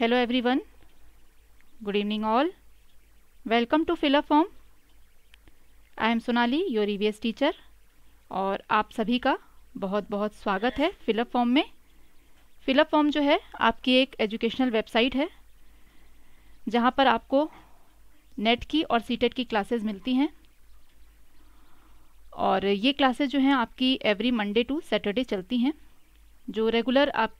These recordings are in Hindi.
Hello everyone, good evening all. Welcome to Fill a Form. I am Sonali, your EVS teacher. और आप सभी का बहुत बहुत स्वागत है फिल अप फॉर्म में। फिल अप फॉर्म जो है आपकी एक एजुकेशनल वेबसाइट है जहाँ पर आपको नेट की और सीटेट की क्लासेस मिलती हैं। और ये क्लासेस जो हैं आपकी एवरी मंडे टू सैटरडे चलती हैं। जो रेगुलर आप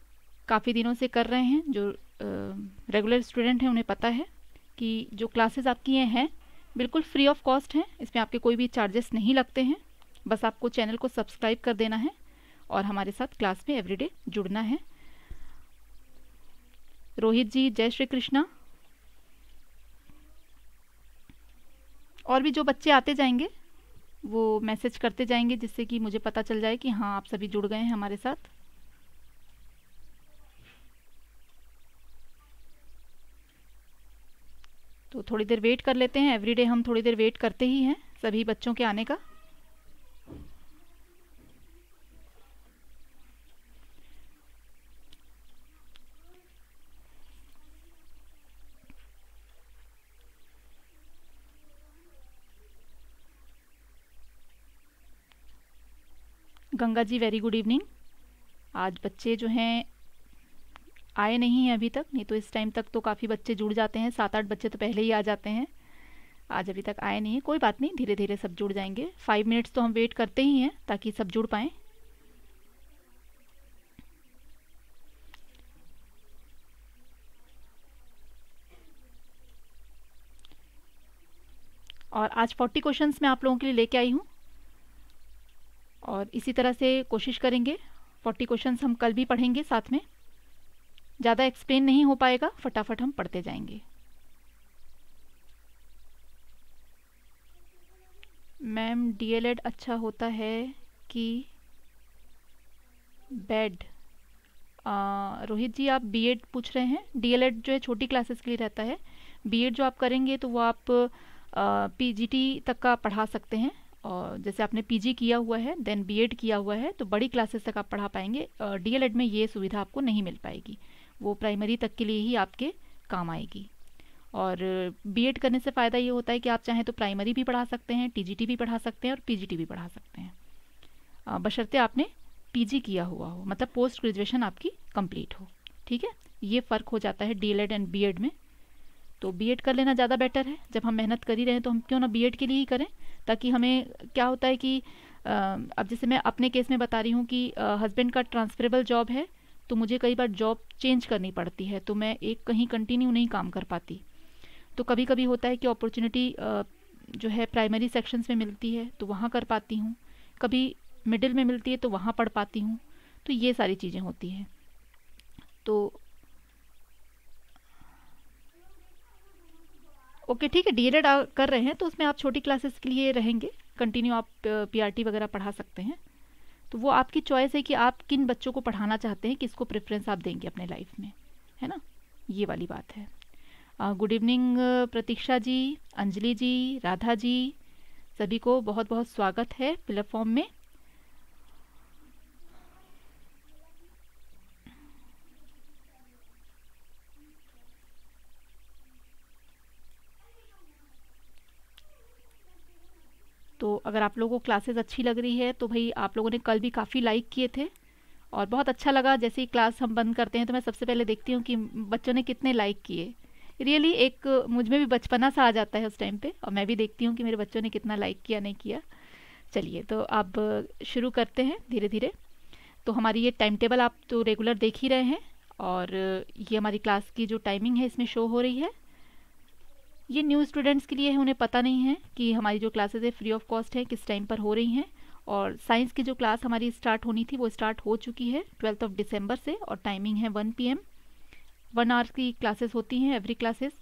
काफ़ी दिनों से कर रहे हैं, जो रेगुलर स्टूडेंट हैं, उन्हें पता है कि जो क्लासेस आपकी ये हैं बिल्कुल फ्री ऑफ कॉस्ट हैं। इसमें आपके कोई भी चार्जेस नहीं लगते हैं। बस आपको चैनल को सब्सक्राइब कर देना है और हमारे साथ क्लास में एवरीडे जुड़ना है। रोहित जी, जय श्री कृष्णा। और भी जो बच्चे आते जाएंगे वो मैसेज करते जाएंगे जिससे कि मुझे पता चल जाए कि हाँ, आप सभी जुड़ गए हैं हमारे साथ। तो थोड़ी देर वेट कर लेते हैं। एवरीडे हम थोड़ी देर वेट करते ही हैं सभी बच्चों के आने का। Ganga ji, very good evening. आज बच्चे जो हैं आए नहीं हैं अभी तक, नहीं तो इस टाइम तक तो काफ़ी बच्चे जुड़ जाते हैं। 7-8 बच्चे तो पहले ही आ जाते हैं। आज अभी तक आए नहीं हैं, कोई बात नहीं, धीरे धीरे सब जुड़ जाएंगे। 5 मिनट्स तो हम वेट करते ही हैं ताकि सब जुड़ पाएँ। और आज 40 क्वेश्चंस मैं आप लोगों के लिए लेके आई हूँ और इसी तरह से कोशिश करेंगे। 40 क्वेश्चंस हम कल भी पढ़ेंगे साथ में। ज़्यादा एक्सप्लेन नहीं हो पाएगा, फटाफट हम पढ़ते जाएंगे। मैम, डीएलएड अच्छा होता है कि बेड? रोहित जी, आप बीएड पूछ रहे हैं। डीएलएड जो है छोटी क्लासेस के लिए रहता है। बीएड जो आप करेंगे तो वो आप पीजीटी तक का पढ़ा सकते हैं। और जैसे आपने पीजी किया हुआ है देन बीएड किया हुआ है तो बड़ी क्लासेस तक आप पढ़ा पाएंगे। डीएलएड में ये सुविधा आपको नहीं मिल पाएगी, वो प्राइमरी तक के लिए ही आपके काम आएगी। और बीएड करने से फ़ायदा ये होता है कि आप चाहें तो प्राइमरी भी पढ़ा सकते हैं, टीजीटी भी पढ़ा सकते हैं और पीजीटी भी पढ़ा सकते हैं, बशर्ते आपने पीजी किया हुआ हो, मतलब पोस्ट ग्रेजुएशन आपकी कंप्लीट हो। ठीक है, ये फ़र्क हो जाता है डीएलएड एंड बीएड में। तो बीएड कर लेना ज़्यादा बेटर है। जब हम मेहनत कर ही रहे हैं तो हम क्यों ना बीएड के लिए ही करें, ताकि हमें क्या होता है कि अब जैसे मैं अपने केस में बता रही हूँ कि हस्बैंड का ट्रांसफरेबल जॉब है तो मुझे कई बार जॉब चेंज करनी पड़ती है, तो मैं एक कहीं कंटिन्यू नहीं काम कर पाती। तो कभी कभी होता है कि अपॉर्चुनिटी जो है प्राइमरी सेक्शंस में मिलती है तो वहाँ कर पाती हूँ, कभी मिडिल में मिलती है तो वहाँ पढ़ पाती हूँ। तो ये सारी चीज़ें होती हैं। तो ओके, ठीक है, डीएलएड कर रहे हैं तो उसमें आप छोटी क्लासेस के लिए रहेंगे, कंटिन्यू आप पीआरटी वगैरह पढ़ा सकते हैं। तो वो आपकी चॉइस है कि आप किन बच्चों को पढ़ाना चाहते हैं, किसको प्रेफरेंस आप देंगे अपने लाइफ में, है ना, ये वाली बात है। गुड इवनिंग प्रतीक्षा जी, अंजलि जी, राधा जी, सभी को बहुत बहुत स्वागत है फिलअप फॉर्म में। तो अगर आप लोगों को क्लासेस अच्छी लग रही है तो भाई, आप लोगों ने कल भी काफ़ी लाइक किए थे और बहुत अच्छा लगा। जैसे ही क्लास हम बंद करते हैं तो मैं सबसे पहले देखती हूँ कि बच्चों ने कितने लाइक किए। रियली एक मुझ में भी बचपना सा आ जाता है उस टाइम पे, और मैं भी देखती हूँ कि मेरे बच्चों ने कितना लाइक किया नहीं किया। चलिए, तो अब शुरू करते हैं धीरे धीरे। तो हमारी ये टाइम टेबल आप तो रेगुलर देख ही रहे हैं और ये हमारी क्लास की जो टाइमिंग है इसमें शो हो रही है। ये न्यू स्टूडेंट्स के लिए है, उन्हें पता नहीं है कि हमारी जो क्लासेस है फ्री ऑफ कॉस्ट है, किस टाइम पर हो रही हैं। और साइंस की जो क्लास हमारी स्टार्ट होनी थी वो स्टार्ट हो चुकी है 12 दिसंबर से, और टाइमिंग है 1 PM। 1 आवर की क्लासेस होती हैं एवरी क्लासेस।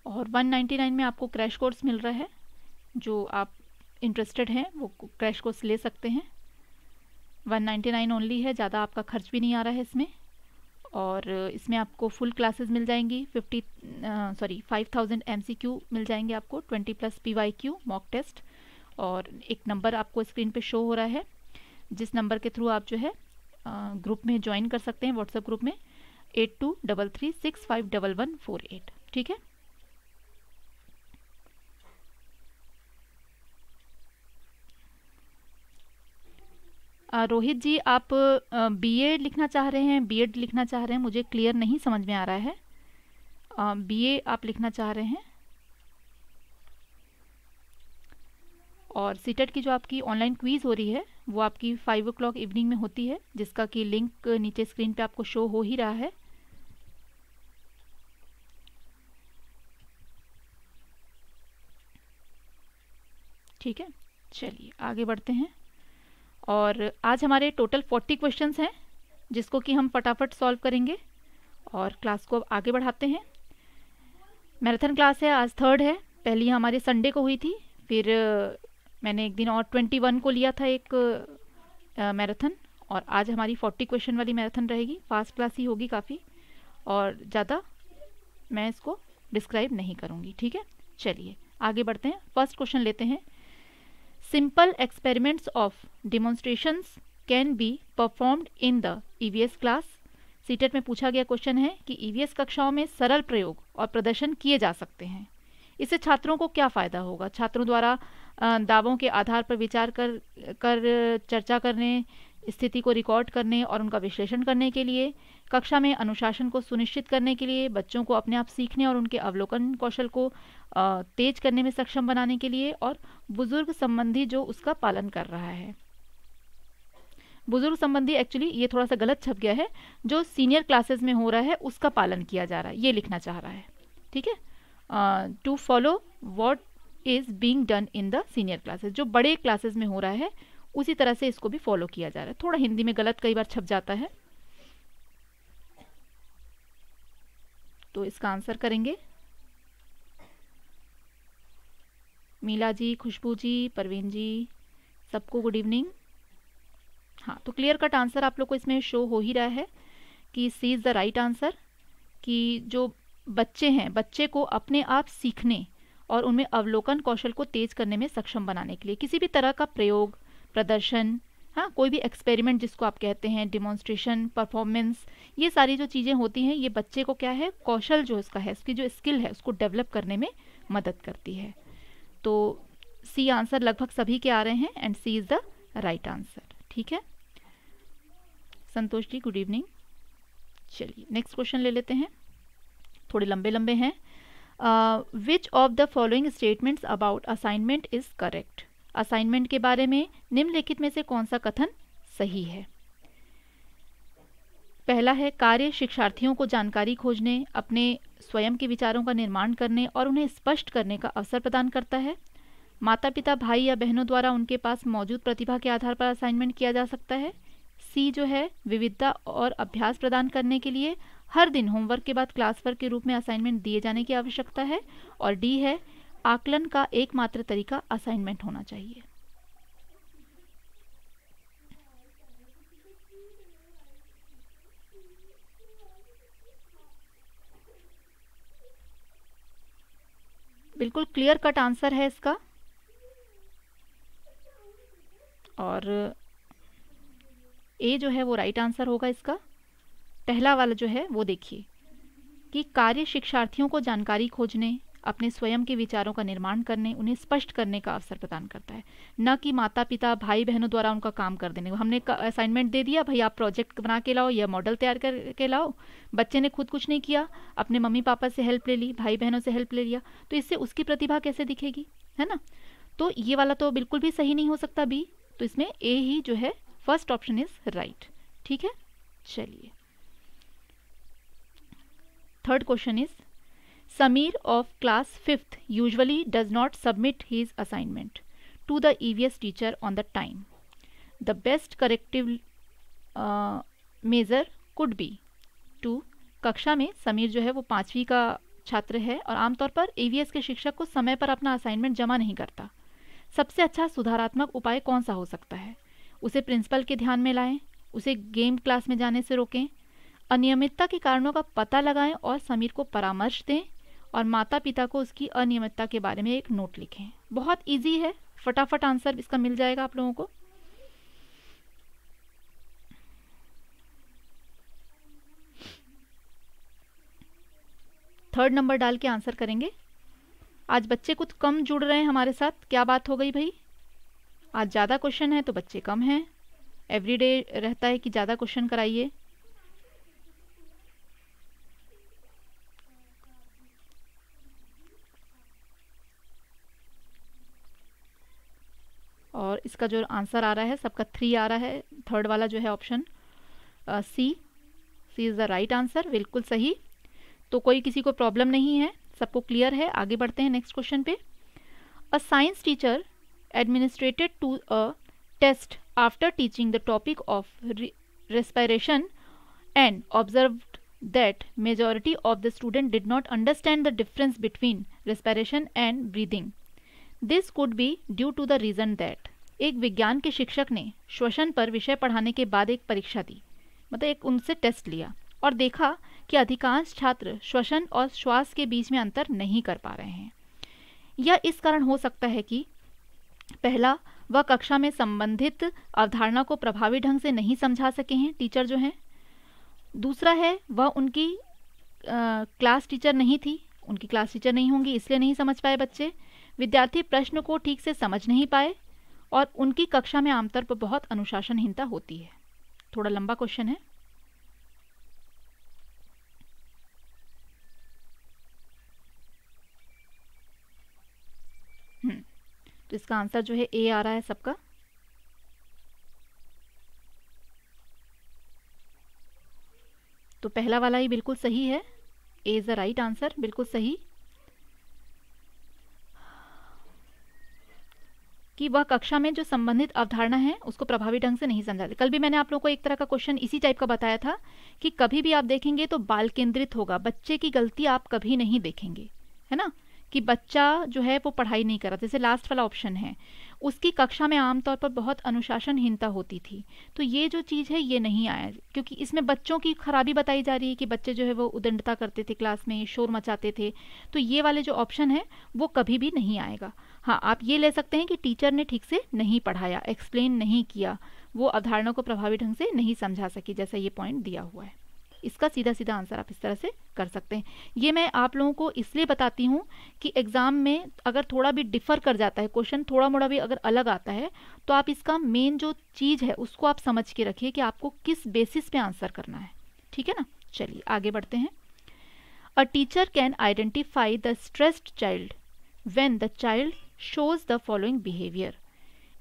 और 199 में आपको क्रैश कोर्स मिल रहा है। जो आप इंटरेस्टेड हैं वो क्रैश कोर्स ले सकते हैं। 199 ओनली है, ज़्यादा आपका खर्च भी नहीं आ रहा है इसमें। और इसमें आपको फुल क्लासेस मिल जाएंगी 5000 MCQ मिल जाएंगे आपको, 20+ PYQ मॉक टेस्ट, और एक नंबर आपको स्क्रीन पे शो हो रहा है जिस नंबर के थ्रू आप जो है ग्रुप में ज्वाइन कर सकते हैं, व्हाट्सएप ग्रुप में 8233651148। ठीक है। रोहित जी, आप बीए लिखना चाह रहे हैं, बीएड लिखना चाह रहे हैं, मुझे क्लियर नहीं समझ में आ रहा है। बीए आप लिखना चाह रहे हैं, और सीटेट की जो आपकी ऑनलाइन क्वीज़ हो रही है वो आपकी 5 o'clock इवनिंग में होती है, जिसका कि लिंक नीचे स्क्रीन पे आपको शो हो ही रहा है। ठीक है, चलिए आगे बढ़ते हैं। और आज हमारे टोटल 40 क्वेश्चंस हैं जिसको कि हम फटाफट सॉल्व करेंगे और क्लास को आगे बढ़ाते हैं। मैराथन क्लास है, आज 3rd है, पहली हमारी संडे को हुई थी, फिर मैंने एक दिन और 21 को लिया था एक मैराथन, और आज हमारी 40 क्वेश्चन वाली मैराथन रहेगी। फास्ट क्लास ही होगी काफ़ी, और ज़्यादा मैं इसको डिस्क्राइब नहीं करूँगी। ठीक है, चलिए आगे बढ़ते हैं। फर्स्ट क्वेश्चन लेते हैं। Simple experiments of demonstrations can be performed in the EVS class. CTET में पूछा गया क्वेश्चन है कि ईवीएस कक्षाओं में सरल प्रयोग और प्रदर्शन किए जा सकते हैं, इससे छात्रों को क्या फ़ायदा होगा। छात्रों द्वारा दावों के आधार पर विचार कर चर्चा करने, स्थिति को रिकॉर्ड करने और उनका विश्लेषण करने के लिए, कक्षा में अनुशासन को सुनिश्चित करने के लिए, बच्चों को अपने आप सीखने और उनके अवलोकन कौशल को तेज करने में सक्षम बनाने के लिए, और बुजुर्ग संबंधी जो उसका पालन कर रहा है। बुजुर्ग संबंधी एक्चुअली ये थोड़ा सा गलत छप गया है, जो सीनियर क्लासेस में हो रहा है उसका पालन किया जा रहा है, ये लिखना चाह रहा है। ठीक है, to follow what is being done in the senior classes, जो बड़े क्लासेस में हो रहा है उसी तरह से इसको भी फॉलो किया जा रहा है। थोड़ा हिंदी में गलत कई बार छप जाता है, तो इसका आंसर करेंगे मीला जी, खुशबू जी, परवीन जी, सबको गुड इवनिंग। हाँ, तो क्लियर कट आंसर आप लोग को इसमें शो हो ही रहा है कि सी इज़ द राइट आंसर, कि जो बच्चे हैं, बच्चे को अपने आप सीखने और उनमें अवलोकन कौशल को तेज करने में सक्षम बनाने के लिए किसी भी तरह का प्रयोग, प्रदर्शन, हाँ कोई भी एक्सपेरिमेंट जिसको आप कहते हैं, डिमॉन्स्ट्रेशन, परफॉर्मेंस, ये सारी जो चीज़ें होती हैं ये बच्चे को क्या है, कौशल जो इसका है, इसकी जो स्किल है उसको डेवलप करने में मदद करती है। तो सी आंसर लगभग सभी के आ रहे हैं and C is the right answer. ठीक है, संतोष जी गुड इवनिंग। चलिए नेक्स्ट क्वेश्चन ले लेते हैं, थोड़े लंबे लंबे हैं। Which of the following statements about assignment is correct. Assignment के बारे में निम्नलिखित में से कौन सा कथन सही है। पहला है, कार्य शिक्षार्थियों को जानकारी खोजने, अपने स्वयं के विचारों का निर्माण करने और उन्हें स्पष्ट करने का अवसर प्रदान करता है। माता पिता, भाई या बहनों द्वारा उनके पास मौजूद प्रतिभा के आधार पर असाइनमेंट किया जा सकता है। सी जो है, विविधता और अभ्यास प्रदान करने के लिए हर दिन होमवर्क के बाद क्लास वर्क के रूप में असाइनमेंट दिए जाने की आवश्यकता है। और डी है, आकलन का एकमात्र तरीका असाइनमेंट होना चाहिए। बिल्कुल क्लियर कट आंसर है इसका, और ए जो है वो राइट आंसर होगा इसका। पहला वाला जो है वो देखिए कि कार्य शिक्षार्थियों को जानकारी खोजने, अपने स्वयं के विचारों का निर्माण करने, उन्हें स्पष्ट करने का अवसर प्रदान करता है, न कि माता पिता, भाई बहनों द्वारा उनका काम कर देने को। हमने असाइनमेंट दे दिया, भाई आप प्रोजेक्ट बना के लाओ या मॉडल तैयार करके लाओ, बच्चे ने खुद कुछ नहीं किया, अपने मम्मी पापा से हेल्प ले ली, भाई बहनों से हेल्प ले लिया, तो इससे उसकी प्रतिभा कैसे दिखेगी, है ना। तो ये वाला तो बिल्कुल भी सही नहीं हो सकता बी, तो इसमें ए ही जो है फर्स्ट ऑप्शन इज राइट। ठीक है, चलिए third question is, Samir of class 5th usually does not submit his assignment to the EVS teacher on the time. The best corrective measure could be to, कक्षा में समीर जो है वो 5वीं का छात्र है और आमतौर पर EVS के शिक्षक को समय पर अपना असाइनमेंट जमा नहीं करता। सबसे अच्छा सुधारात्मक उपाय कौन सा हो सकता है। उसे प्रिंसिपल के ध्यान में लाएं, उसे गेम क्लास में जाने से रोकें, अनियमितता के कारणों का पता लगाएं और समीर को परामर्श दें और माता पिता को उसकी अनियमितता के बारे में एक नोट लिखें। बहुत इजी है, फटाफट आंसर इसका मिल जाएगा आप लोगों को। थर्ड नंबर डाल के आंसर करेंगे। आज बच्चे कुछ कम जुड़ रहे हैं हमारे साथ, क्या बात हो गई भाई? आज ज़्यादा क्वेश्चन है तो बच्चे कम हैं। एवरीडे रहता है कि ज़्यादा क्वेश्चन कराइए। और इसका जो आंसर आ रहा है सबका 3 आ रहा है। थर्ड वाला जो है option C is the right answer, बिल्कुल सही। तो कोई किसी को प्रॉब्लम नहीं है, सबको क्लियर है। आगे बढ़ते हैं नेक्स्ट क्वेश्चन पे। A science teacher administrated to a test after teaching the topic of respiration and observed that majority of the student did not understand the difference between respiration and breathing. This could be due to the reason that एक विज्ञान के शिक्षक ने श्वसन पर विषय पढ़ाने के बाद एक परीक्षा दी, मतलब एक उनसे टेस्ट लिया और देखा कि अधिकांश छात्र श्वसन और श्वास के बीच में अंतर नहीं कर पा रहे हैं। यह इस कारण हो सकता है कि पहला, वह कक्षा में संबंधित अवधारणा को प्रभावी ढंग से नहीं समझा सके हैं टीचर जो हैं। दूसरा है, वह उनकी क्लास टीचर नहीं थी, उनकी क्लास टीचर नहीं होंगी इसलिए नहीं समझ पाए बच्चे। विद्यार्थी प्रश्न को ठीक से समझ नहीं पाए और उनकी कक्षा में आमतौर पर बहुत अनुशासनहीनता होती है। थोड़ा लंबा क्वेश्चन है। तो इसका आंसर जो है ए आ रहा है सबका। तो पहला वाला ही बिल्कुल सही है, ए इज द राइट आंसर, बिल्कुल सही। कि वह कक्षा में जो संबंधित अवधारणा है उसको प्रभावी ढंग से नहीं समझा। कल भी मैंने आप लोगों को एक तरह का क्वेश्चन इसी टाइप का बताया था कि कभी भी आप देखेंगे तो बाल केंद्रित होगा, बच्चे की गलती आप कभी नहीं देखेंगे, है ना, कि बच्चा जो है वो पढ़ाई नहीं कर रहा। जैसे लास्ट वाला ऑप्शन है, उसकी कक्षा में आमतौर पर बहुत अनुशासनहीनता होती थी, तो ये जो चीज़ है ये नहीं आया, क्योंकि इसमें बच्चों की खराबी बताई जा रही है कि बच्चे जो है वो उद्दंडता करते थे, क्लास में शोर मचाते थे। तो ये वाले जो ऑप्शन है वो कभी भी नहीं आएगा। हाँ, आप ये ले सकते हैं कि टीचर ने ठीक से नहीं पढ़ाया, एक्सप्लेन नहीं किया, वो अवधारणा को प्रभावी ढंग से नहीं समझा सकी, जैसा ये पॉइंट दिया हुआ है। इसका सीधा सीधा आंसर आप इस तरह से कर सकते हैं। ये मैं आप लोगों को इसलिए बताती हूँ कि एग्ज़ाम में अगर थोड़ा भी डिफ़र कर जाता है क्वेश्चन, थोड़ा मोड़ा भी अगर अलग आता है, तो आप इसका मेन जो चीज़ है उसको आप समझ के रखिए कि आपको किस बेसिस पे आंसर करना है। ठीक है ना, चलिए आगे बढ़ते हैं। A teacher can identify the stressed child when the child shows the following behaviour.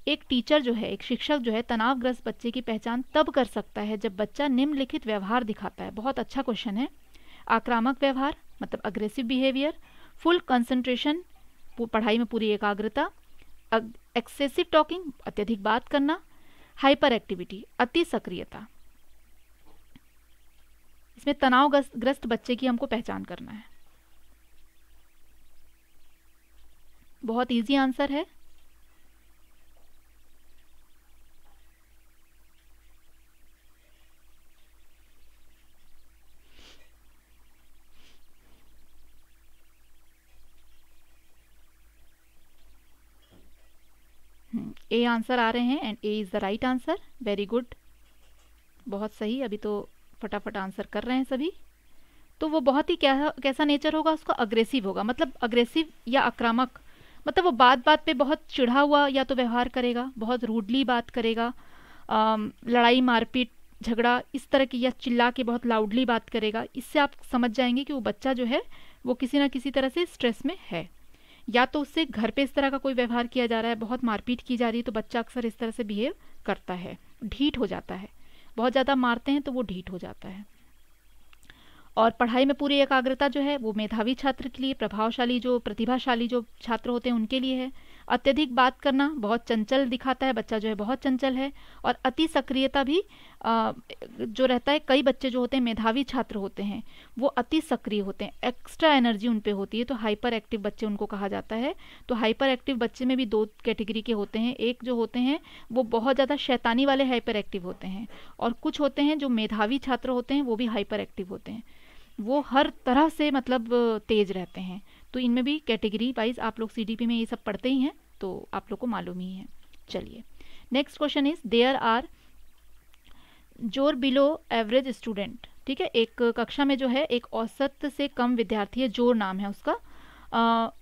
एक टीचर जो है, एक शिक्षक जो है, तनावग्रस्त बच्चे की पहचान तब कर सकता है जब बच्चा निम्नलिखित व्यवहार दिखाता है। बहुत अच्छा क्वेश्चन है। आक्रामक व्यवहार मतलब अग्रेसिव बिहेवियर, फुल कंसंट्रेशन पढ़ाई में पूरी एकाग्रता, एक्सेसिव टॉकिंग अत्यधिक बात करना, हाइपर एक्टिविटी अति सक्रियता। इसमें तनावग्रस्त बच्चे की हमको पहचान करना है। बहुत इजी आंसर है। ए आंसर आ रहे हैं and A is the right answer, very good, बहुत सही। अभी तो फटाफट आंसर कर रहे हैं सभी। तो वो बहुत ही कैसा नेचर होगा उसका, अग्रेसिव होगा। मतलब अग्रेसिव या आक्रामक मतलब वो बात बात पे बहुत चिढ़ा हुआ या तो व्यवहार करेगा, बहुत रूडली बात करेगा, लड़ाई मारपीट झगड़ा इस तरह की, या चिल्ला के बहुत लाउडली बात करेगा। इससे आप समझ जाएंगे कि वो बच्चा जो है वो किसी ना किसी तरह से स्ट्रेस में है। या तो उससे घर पे इस तरह का कोई व्यवहार किया जा रहा है, बहुत मारपीट की जा रही है, तो बच्चा अक्सर इस तरह से बिहेव करता है, ढीठ हो जाता है। बहुत ज़्यादा मारते हैं तो वो ढीठ हो जाता है। और पढ़ाई में पूरी एकाग्रता जो है वो मेधावी छात्र के लिए, प्रभावशाली जो प्रतिभाशाली जो छात्र होते हैं उनके लिए है। अत्यधिक बात करना, बहुत चंचल दिखाता है, बच्चा जो है बहुत चंचल है। और अति सक्रियता भी जो रहता है, कई बच्चे जो होते हैं मेधावी छात्र होते हैं वो अति सक्रिय होते हैं, एक्स्ट्रा एनर्जी उन पे होती है, तो हाइपर एक्टिव बच्चे उनको कहा जाता है। तो हाइपर एक्टिव बच्चे में भी दो कैटेगरी के होते हैं, एक जो होते हैं वो बहुत ज़्यादा शैतानी वाले हाइपर एक्टिव होते हैं, और कुछ होते हैं जो मेधावी छात्र होते हैं वो भी हाइपर एक्टिव होते हैं, वो हर तरह से मतलब तेज रहते हैं। तो इनमें भी कैटेगरी वाइज आप लोग सीडीपी में ये सब पढ़ते ही हैं, तो आप लोग को मालूम ही है। चलिए next question is there are Zor below average student. ठीक है, एक कक्षा में जो है एक औसत से कम विद्यार्थी है, जोर नाम है उसका।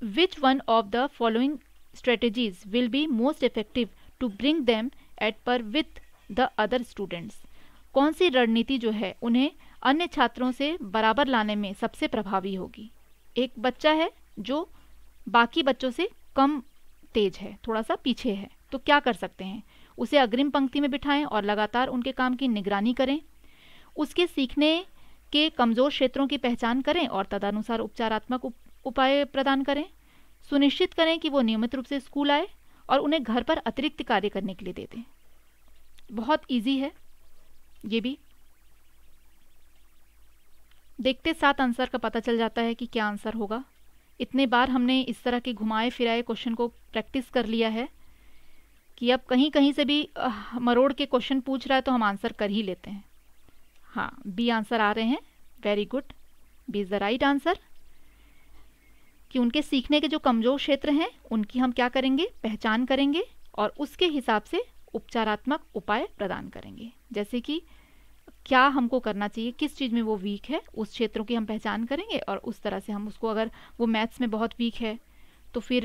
Which one of the following strategies will be most effective to bring them at par with the other students. कौन सी रणनीति जो है उन्हें अन्य छात्रों से बराबर लाने में सबसे प्रभावी होगी। एक बच्चा है जो बाकी बच्चों से कम तेज है, थोड़ा सा पीछे है, तो क्या कर सकते हैं, उसे अग्रिम पंक्ति में बिठाएं और लगातार उनके काम की निगरानी करें, उसके सीखने के कमज़ोर क्षेत्रों की पहचान करें और तदनुसार उपचारात्मक उपाय प्रदान करें, सुनिश्चित करें कि वो नियमित रूप से स्कूल आए और उन्हें घर पर अतिरिक्त कार्य करने के लिए दे दें। बहुत ईजी है ये भी, देखते साथ आंसर का पता चल जाता है कि क्या आंसर होगा। इतने बार हमने इस तरह के घुमाए फिराए क्वेश्चन को प्रैक्टिस कर लिया है कि अब कहीं कहीं से भी मरोड़ के क्वेश्चन पूछ रहा है तो हम आंसर कर ही लेते हैं। हाँ, बी आंसर आ रहे हैं, very good, B is the right answer. कि उनके सीखने के जो कमज़ोर क्षेत्र हैं उनकी हम क्या करेंगे, पहचान करेंगे और उसके हिसाब से उपचारात्मक उपाय प्रदान करेंगे। जैसे कि क्या हमको करना चाहिए, किस चीज़ में वो वीक है, उस क्षेत्रों की हम पहचान करेंगे और उस तरह से हम उसको, अगर वो मैथ्स में बहुत वीक है तो फिर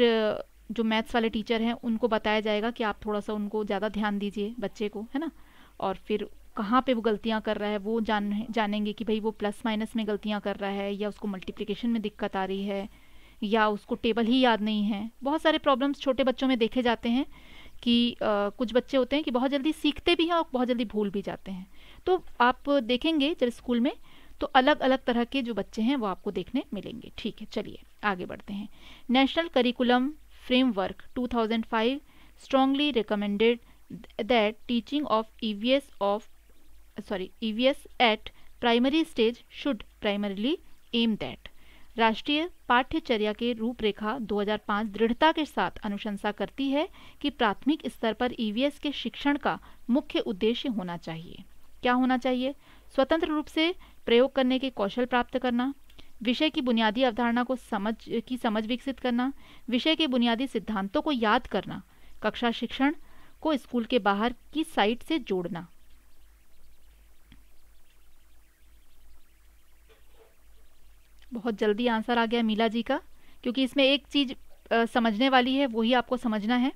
जो मैथ्स वाले टीचर हैं उनको बताया जाएगा कि आप थोड़ा सा उनको ज़्यादा ध्यान दीजिए बच्चे को, है ना। और फिर कहाँ पे वो गलतियाँ कर रहा है वो जानेंगे कि भाई वो प्लस माइनस में गलतियाँ कर रहा है, या उसको मल्टीप्लिकेशन में दिक्कत आ रही है, या उसको टेबल ही याद नहीं है। बहुत सारे प्रॉब्लम्स छोटे बच्चों में देखे जाते हैं कि कुछ बच्चे होते हैं कि बहुत जल्दी सीखते भी हैं और बहुत जल्दी भूल भी जाते हैं। तो आप देखेंगे जब स्कूल में तो अलग अलग तरह के जो बच्चे हैं वो आपको देखने मिलेंगे। ठीक है, चलिए आगे बढ़ते हैं। National curriculum framework 2005 strongly recommended that teaching of EVS at primary stage should primarily aim that। राष्ट्रीय पाठ्यचर्या के रूपरेखा 2005 दृढ़ता के साथ अनुशंसा करती है कि प्राथमिक स्तर पर ईवीएस के शिक्षण का मुख्य उद्देश्य होना चाहिए। क्या होना चाहिए? स्वतंत्र रूप से प्रयोग करने के कौशल प्राप्त करना, विषय की बुनियादी अवधारणा को समझ विकसित करना, विषय के बुनियादी सिद्धांतों को याद करना, कक्षा शिक्षण को स्कूल के बाहर की साइट से जोड़ना। बहुत जल्दी आंसर आ गया मीला जी का, क्योंकि इसमें एक चीज समझने वाली है, वही आपको समझना है।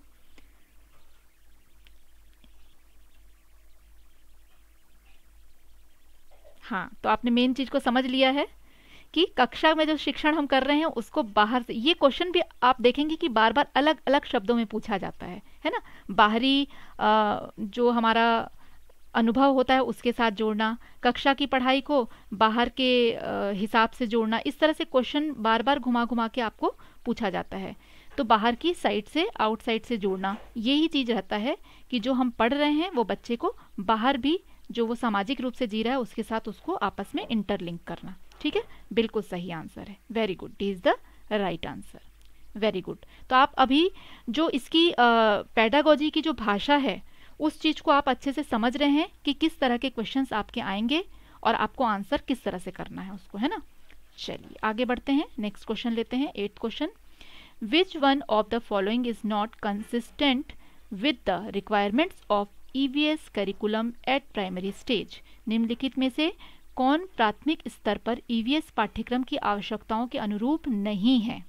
हाँ, तो आपने मेन चीज को समझ लिया है कि कक्षा में जो शिक्षण हम कर रहे हैं उसको बाहर से, ये क्वेश्चन भी आप देखेंगे कि बार बार अलग अलग शब्दों में पूछा जाता है ना। बाहरी जो हमारा अनुभव होता है उसके साथ जोड़ना, कक्षा की पढ़ाई को बाहर के हिसाब से जोड़ना, इस तरह से क्वेश्चन बार बार घुमा घुमा के आपको पूछा जाता है। तो बाहर की साइड से आउटसाइड से जोड़ना, यही चीज़ रहता है कि जो हम पढ़ रहे हैं वो बच्चे को बाहर भी जो वो सामाजिक रूप से जी रहा है उसके साथ उसको आपस में इंटरलिंक करना। ठीक है, बिल्कुल सही आंसर है, very good, D is the right answer, very good. तो आप अभी जो इसकी पेडागोजी की जो भाषा है उस चीज़ को आप अच्छे से समझ रहे हैं कि किस तरह के क्वेश्चंस आपके आएंगे और आपको आंसर किस तरह से करना है उसको, है ना। चलिए आगे बढ़ते हैं, नेक्स्ट क्वेश्चन लेते हैं, 8th question. Which one of the following is not consistent with the requirements of EVS curriculum eight primary stage. निम्नलिखित में से कौन प्राथमिक स्तर पर ईवीएस पाठ्यक्रम की आवश्यकताओं के अनुरूप नहीं है?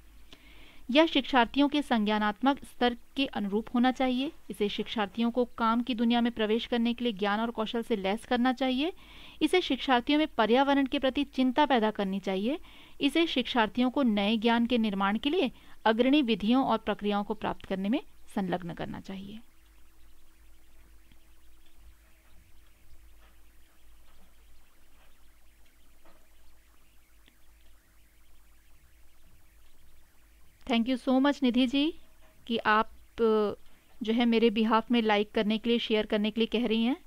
यह शिक्षार्थियों के संज्ञानात्मक स्तर के अनुरूप होना चाहिए, इसे शिक्षार्थियों को काम की दुनिया में प्रवेश करने के लिए ज्ञान और कौशल से लैस करना चाहिए, इसे शिक्षार्थियों में पर्यावरण के प्रति चिंता पैदा करनी चाहिए, इसे शिक्षार्थियों को नए ज्ञान के निर्माण के लिए अग्रणी विधियों और प्रक्रियाओं को प्राप्त करने में संलग्न करना चाहिए। Thank you so much Nidhi ji कि आप जो है मेरे बिहाफ में लाइक करने के लिए, शेयर करने के लिए कह रही हैं।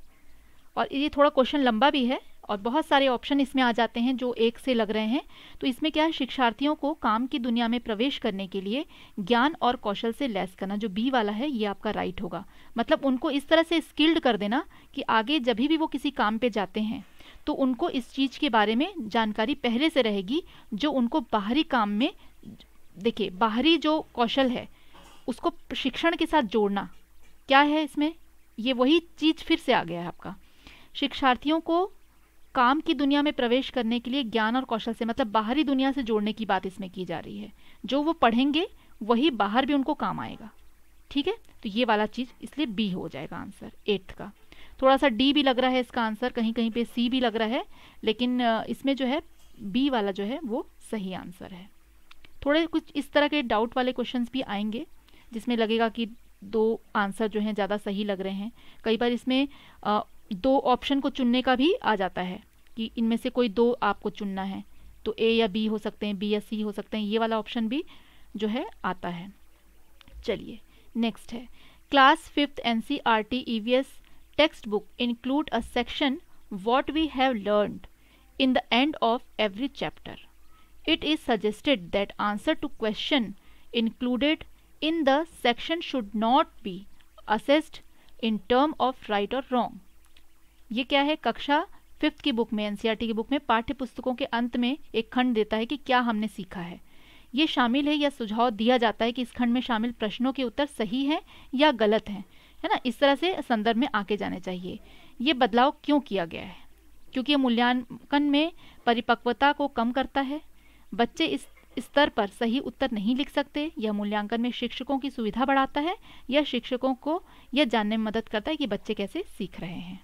और ये थोड़ा क्वेश्चन लंबा भी है और बहुत सारे ऑप्शन इसमें आ जाते हैं जो एक से लग रहे हैं। तो इसमें क्या है, शिक्षार्थियों को काम की दुनिया में प्रवेश करने के लिए ज्ञान और कौशल से लैस करना, जो बी वाला है ये आपका राइट होगा। मतलब उनको इस तरह से स्किल्ड कर देना कि आगे जब भी वो किसी काम पे जाते हैं तो उनको इस चीज़ के बारे में जानकारी पहले से रहेगी, जो उनको बाहरी काम में, देखिए बाहरी जो कौशल है उसको शिक्षण के साथ जोड़ना क्या है इसमें, ये वही चीज़ फिर से आ गया है आपका। शिक्षार्थियों को काम की दुनिया में प्रवेश करने के लिए ज्ञान और कौशल से, मतलब बाहरी दुनिया से जोड़ने की बात इसमें की जा रही है। जो वो पढ़ेंगे वही बाहर भी उनको काम आएगा। ठीक है, तो ये वाला चीज़ इसलिए बी हो जाएगा आंसर 8th का। थोड़ा सा डी भी लग रहा है इसका आंसर, कहीं कहीं पे सी भी लग रहा है, लेकिन इसमें जो है बी वाला जो है वो सही आंसर है। थोड़े कुछ इस तरह के डाउट वाले क्वेश्चंस भी आएंगे जिसमें लगेगा कि दो आंसर जो हैं ज़्यादा सही लग रहे हैं। कई बार इसमें दो ऑप्शन को चुनने का भी आ जाता है कि इनमें से कोई दो आपको चुनना है, तो ए या बी हो सकते हैं, बी या सी हो सकते हैं, ये वाला ऑप्शन भी जो है आता है। चलिए नेक्स्ट है, class 5th NCERT EVS text book include a section what we have learned in the end of every chapter. It is suggested that answer to question included in the section should not be assessed in term of right or wrong. ये क्या है, कक्षा 5th की बुक में, NCERT की बुक में पाठ्य पुस्तकों के अंत में एक खंड देता है कि क्या हमने सीखा है। ये शामिल है या सुझाव दिया जाता है कि इस खंड में शामिल प्रश्नों के उत्तर सही हैं या गलत हैं, है ना। इस तरह से संदर्भ में आके जाने चाहिए। ये बदलाव क्यों किया गया है, क्योंकि ये मूल्यांकन में परिपक्वता को कम करता है। बच्चे इस स्तर पर सही उत्तर नहीं लिख सकते। यह मूल्यांकन में शिक्षकों की सुविधा बढ़ाता है या शिक्षकों को यह जानने में मदद करता है कि बच्चे कैसे सीख रहे हैं।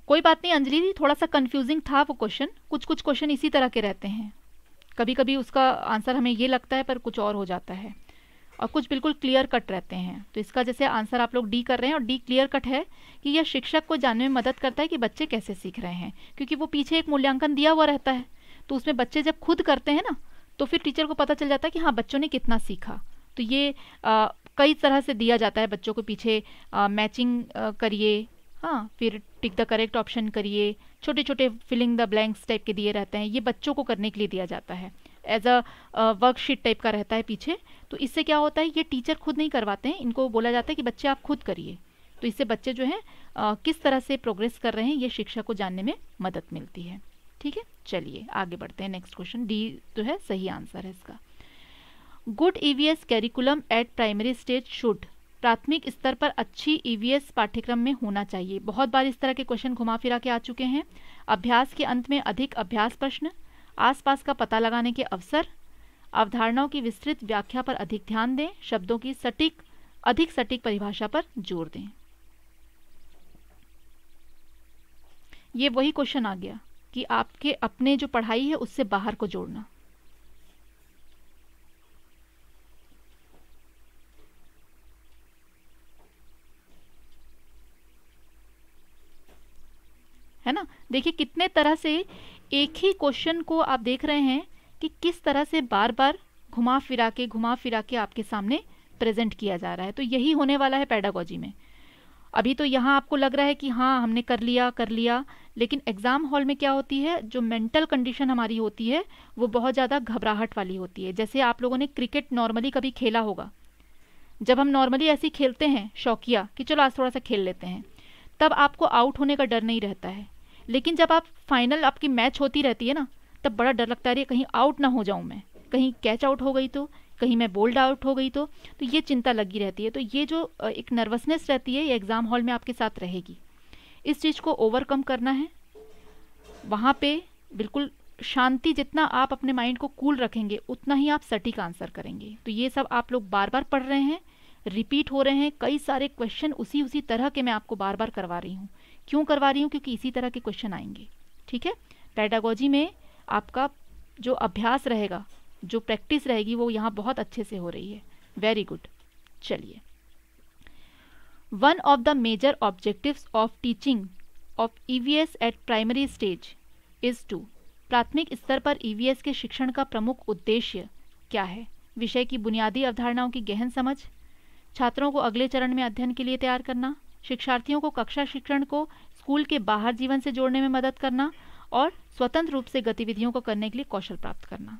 कोई बात नहीं अंजलि जी, थोड़ा सा कंफ्यूजिंग था वो क्वेश्चन, कुछ कुछ क्वेश्चन इसी तरह के रहते हैं। कभी कभी उसका आंसर हमें ये लगता है पर कुछ और हो जाता है, और कुछ बिल्कुल क्लियर कट रहते हैं। तो इसका जैसे आंसर आप लोग डी कर रहे हैं और डी क्लियर कट है कि यह शिक्षक को जानने में मदद करता है कि बच्चे कैसे सीख रहे हैं, क्योंकि वो पीछे एक मूल्यांकन दिया हुआ रहता है। तो उसमें बच्चे जब खुद करते हैं ना, तो फिर टीचर को पता चल जाता है कि हाँ बच्चों ने कितना सीखा। तो ये कई तरह से दिया जाता है बच्चों को, पीछे मैचिंग करिए, हाँ फिर टिक द करेक्ट ऑप्शन करिए, छोटे छोटे फिलिंग द ब्लैंक्स टाइप के दिए रहते हैं। ये बच्चों को करने के लिए दिया जाता है, एज अ वर्कशीट टाइप का रहता है पीछे। तो इससे क्या होता है, ये टीचर खुद नहीं करवाते हैं, इनको बोला जाता है कि बच्चे आप खुद करिए। तो इससे बच्चे जो हैं किस तरह से प्रोग्रेस कर रहे हैं ये शिक्षक को जानने में मदद मिलती है। ठीक है, चलिए आगे बढ़ते हैं। नेक्स्ट क्वेश्चन डी जो है सही आंसर है इसका। Good EVS curriculum eight primary stage should, प्राथमिक स्तर पर अच्छी EVS पाठ्यक्रम में होना चाहिए। बहुत बार इस तरह के क्वेश्चन घुमा फिरा के आ चुके हैं। अभ्यास के अंत में अधिक अभ्यास प्रश्न, आसपास का पता लगाने के अवसर, अवधारणाओं की विस्तृत व्याख्या पर अधिक ध्यान दें, शब्दों की अधिक सटीक परिभाषा पर जोर दें। ये वही क्वेश्चन आ गया कि आपके अपने जो पढ़ाई है उससे बाहर को जोड़ना। है ना, देखिए कितने तरह से एक ही क्वेश्चन को आप देख रहे हैं कि किस तरह से बार बार घुमा फिरा के आपके सामने प्रेजेंट किया जा रहा है। तो यही होने वाला है पेडागोजी में। अभी तो यहाँ आपको लग रहा है कि हाँ हमने कर लिया, लेकिन एग्ज़ाम हॉल में क्या होती है, जो मेंटल कंडीशन हमारी होती है वो बहुत ज़्यादा घबराहट वाली होती है। जैसे आप लोगों ने क्रिकेट नॉर्मली कभी खेला होगा, जब हम नॉर्मली ऐसे ही खेलते हैं शौकिया कि चलो आज थोड़ा सा खेल लेते हैं, तब आपको आउट होने का डर नहीं रहता है। लेकिन जब आप फाइनल आपकी मैच होती रहती है ना, तब बड़ा डर लगता है कहीं आउट ना हो जाऊं मैं, कहीं कैच आउट हो गई तो, कहीं मैं बोल्ड आउट हो गई तो ये चिंता लगी रहती है। तो ये जो एक नर्वसनेस रहती है ये एग्ज़ाम हॉल में आपके साथ रहेगी। इस चीज़ को ओवरकम करना है। वहाँ पे बिल्कुल शांति, जितना आप अपने माइंड को कूल रखेंगे उतना ही आप सटीक आंसर करेंगे। तो ये सब आप लोग बार बार पढ़ रहे हैं, रिपीट हो रहे हैं। कई सारे क्वेश्चन उसी तरह के मैं आपको बार बार करवा रही हूँ। क्यों करवा रही हूँ, क्योंकि इसी तरह के क्वेश्चन आएंगे। ठीक है, पेडागोजी में आपका जो अभ्यास रहेगा, जो प्रैक्टिस रहेगी वो यहाँ बहुत अच्छे से हो रही है। Very good. चलिए, one of the major objectives of teaching of EVS at primary stage is to. प्राथमिक स्तर पर ईवीएस के शिक्षण का प्रमुख उद्देश्य क्या है? विषय की बुनियादी अवधारणाओं की गहन समझ, छात्रों को अगले चरण में अध्ययन के लिए तैयार करना, शिक्षार्थियों को कक्षा शिक्षण को स्कूल के बाहर जीवन से जोड़ने में मदद करना और स्वतंत्र रूप से गतिविधियों को करने के लिए कौशल प्राप्त करना।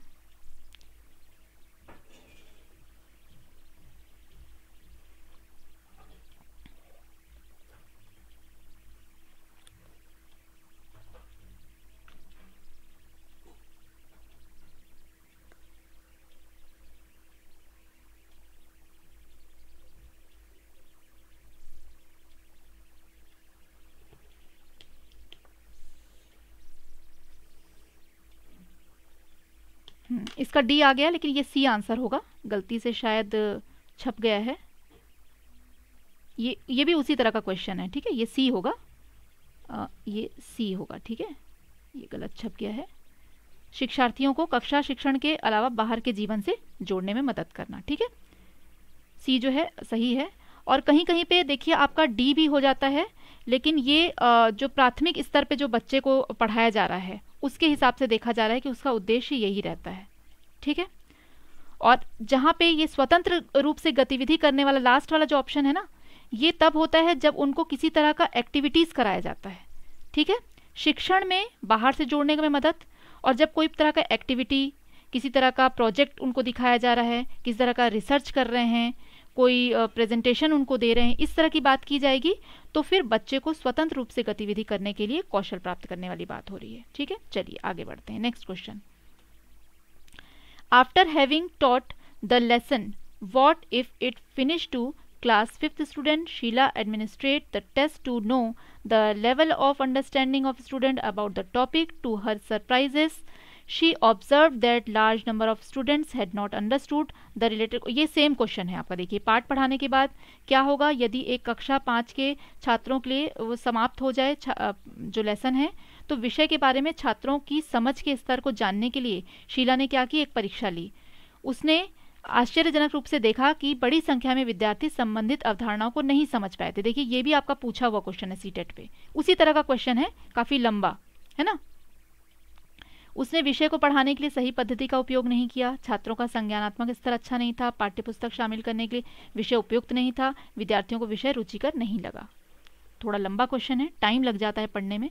इसका डी आ गया, लेकिन ये सी आंसर होगा, गलती से शायद छप गया है। ये भी उसी तरह का क्वेश्चन है, ठीक है, ये सी होगा, ये सी होगा, ठीक है, ये गलत छप गया है। शिक्षार्थियों को कक्षा शिक्षण के अलावा बाहर के जीवन से जोड़ने में मदद करना, ठीक है, सी जो है सही है। और कहीं कहीं पे देखिए आपका डी भी हो जाता है, लेकिन ये जो प्राथमिक स्तर पे जो बच्चे को पढ़ाया जा रहा है उसके हिसाब से देखा जा रहा है कि उसका उद्देश्य यही रहता है, ठीक है। और जहाँ पे ये स्वतंत्र रूप से गतिविधि करने वाला लास्ट वाला जो ऑप्शन है ना, ये तब होता है जब उनको किसी तरह का एक्टिविटीज़ कराया जाता है, ठीक है, शिक्षण में बाहर से जोड़ने में मदद, और जब कोई तरह का एक्टिविटी, किसी तरह का प्रोजेक्ट उनको दिखाया जा रहा है, किसी तरह का रिसर्च कर रहे हैं, कोई प्रेजेंटेशन उनको दे रहे हैं, इस तरह की बात की जाएगी, तो फिर बच्चे को स्वतंत्र रूप से गतिविधि करने के लिए कौशल प्राप्त करने वाली बात हो रही है, ठीक है। चलिए आगे बढ़ते हैं, next question. After having taught the lesson, what if it finish to class 5th student Sheila administrate the test to know the level of understanding of student about the topic. To her surprises, she observed that large number of students had not understood the related। ये सेम क्वेश्चन है आपका, देखिए पाठ पढ़ाने के बाद क्या होगा यदि एक कक्षा 5 के छात्रों के लिए वो समाप्त हो जाए जो लेसन है, तो विषय के बारे में छात्रों की समझ के स्तर को जानने के लिए शीला ने क्या की, एक परीक्षा ली। उसने आश्चर्यजनक रूप से देखा कि बड़ी संख्या में विद्यार्थी संबंधित अवधारणाओं को नहीं समझ पाए थे। देखिए ये भी आपका पूछा हुआ क्वेश्चन है सीटेट पे, उसी तरह का क्वेश्चन है, काफी लंबा है ना। उसने विषय को पढ़ाने के लिए सही पद्धति का उपयोग नहीं किया, छात्रों का संज्ञानात्मक स्तर अच्छा नहीं था, पाठ्यपुस्तक शामिल करने के लिए विषय उपयुक्त नहीं था, विद्यार्थियों को विषय रुचिकर नहीं लगा। थोड़ा लंबा क्वेश्चन है, टाइम लग जाता है पढ़ने में।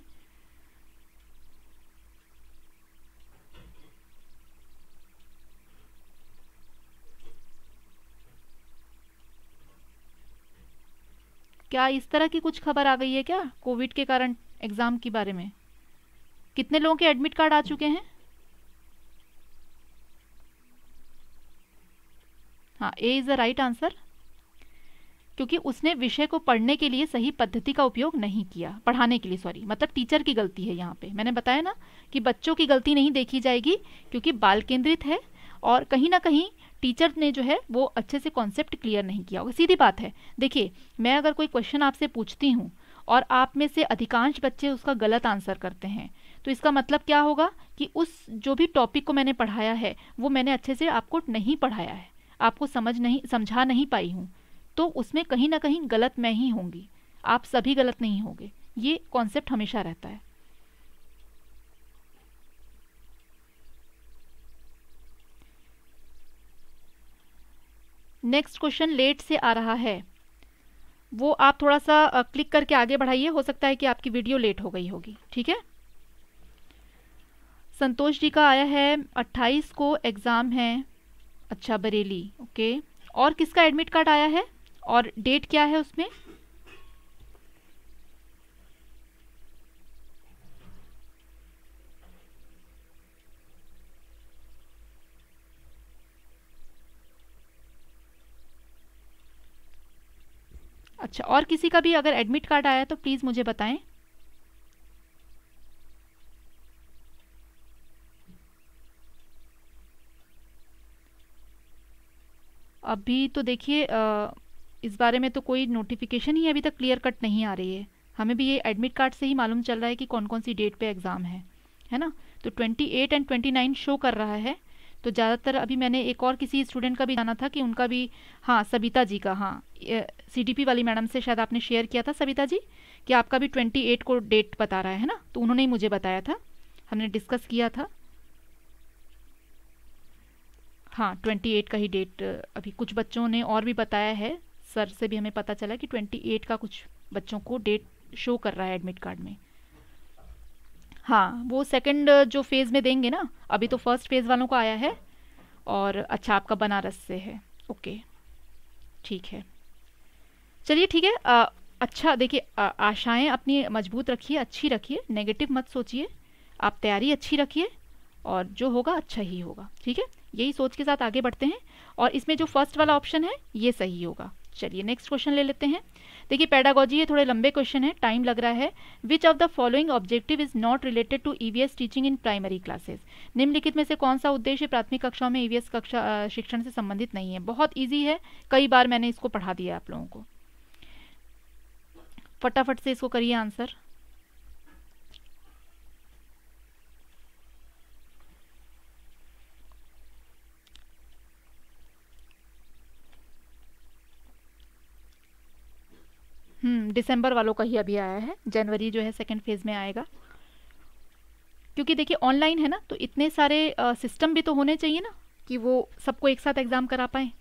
क्या इस तरह की कुछ खबर आ गई है क्या कोविड के कारण एग्जाम के बारे में? कितने लोगों के एडमिट कार्ड आ चुके हैं? हाँ, ए इज द राइट आंसर, क्योंकि उसने विषय को पढ़ने के लिए सही पद्धति का उपयोग नहीं किया, पढ़ाने के लिए, सॉरी, मतलब टीचर की गलती है यहाँ पे। मैंने बताया ना कि बच्चों की गलती नहीं देखी जाएगी क्योंकि बाल केंद्रित है, और कहीं ना कहीं टीचर ने जो है वो अच्छे से कॉन्सेप्ट क्लियर नहीं किया होगा, सीधी बात है। देखिए मैं अगर कोई क्वेश्चन आपसे पूछती हूँ और आप में से अधिकांश बच्चे उसका गलत आंसर करते हैं, तो इसका मतलब क्या होगा कि उस जो भी टॉपिक को मैंने पढ़ाया है वो मैंने अच्छे से आपको नहीं पढ़ाया है, आपको समझा नहीं पाई हूँ, तो उसमें कहीं ना कहीं गलत मैं ही होंगी, आप सभी गलत नहीं होंगे। ये कॉन्सेप्ट हमेशा रहता है। नेक्स्ट क्वेश्चन लेट से आ रहा है, वो आप थोड़ा सा क्लिक करके आगे बढ़ाइए, हो सकता है कि आपकी वीडियो लेट हो गई होगी, ठीक है। संतोष जी का आया है 28 को एग्ज़ाम है, अच्छा बरेली, ओके। और किसका एडमिट कार्ड आया है और डेट क्या है उसमें? अच्छा, और किसी का भी अगर एडमिट कार्ड आया तो प्लीज़ मुझे बताएं। अभी तो देखिए इस बारे में तो कोई नोटिफिकेशन ही अभी तक क्लियर कट नहीं आ रही है, हमें भी ये एडमिट कार्ड से ही मालूम चल रहा है कि कौन कौन सी डेट पे एग्ज़ाम है ना। तो 28 एंड 29 शो कर रहा है, तो ज़्यादातर अभी मैंने एक और किसी स्टूडेंट का भी जाना था कि उनका भी, हाँ सबिता जी का, हाँ CTP वाली मैडम से शायद आपने शेयर किया था सबिता जी कि आपका भी 28 को डेट बता रहा है ना, तो उन्होंने ही मुझे बताया था, हमने डिस्कस किया था। हाँ 28 का ही डेट, अभी कुछ बच्चों ने और भी बताया है, सर से भी हमें पता चला कि 28 का कुछ बच्चों को डेट शो कर रहा है एडमिट कार्ड में। हाँ वो सेकंड जो फेज़ में देंगे ना, अभी तो फर्स्ट फेज़ वालों को आया है। और अच्छा आपका बनारस से है, ओके ठीक है, चलिए ठीक है। अच्छा देखिए, आशाएं अपनी मजबूत रखिए, अच्छी रखिए, नेगेटिव मत सोचिए, आप तैयारी अच्छी रखिए और जो होगा अच्छा ही होगा, ठीक है, यही सोच के साथ आगे बढ़ते हैं। और इसमें जो फर्स्ट वाला ऑप्शन है ये सही होगा। चलिए नेक्स्ट क्वेश्चन ले लेते हैं। देखिए पेडागोजी है, थोड़े लंबे क्वेश्चन है, टाइम लग रहा है। Which of the following objective is not related to EVS teaching in primary classes. निम्नलिखित में से कौन सा उद्देश्य प्राथमिक कक्षाओं में ईवीएस कक्षा शिक्षण से संबंधित नहीं है। बहुत ईजी है, कई बार मैंने इसको पढ़ा दिया आप लोगों को, फटाफट से इसको करिए आंसर। दिसंबर वालों का ही अभी आया है, जनवरी जो है सेकंड फेज में आएगा। क्योंकि देखिए ऑनलाइन है ना, तो इतने सारे सिस्टम भी तो होने चाहिए ना कि वो सबको एक साथ एग्जाम करा पाए।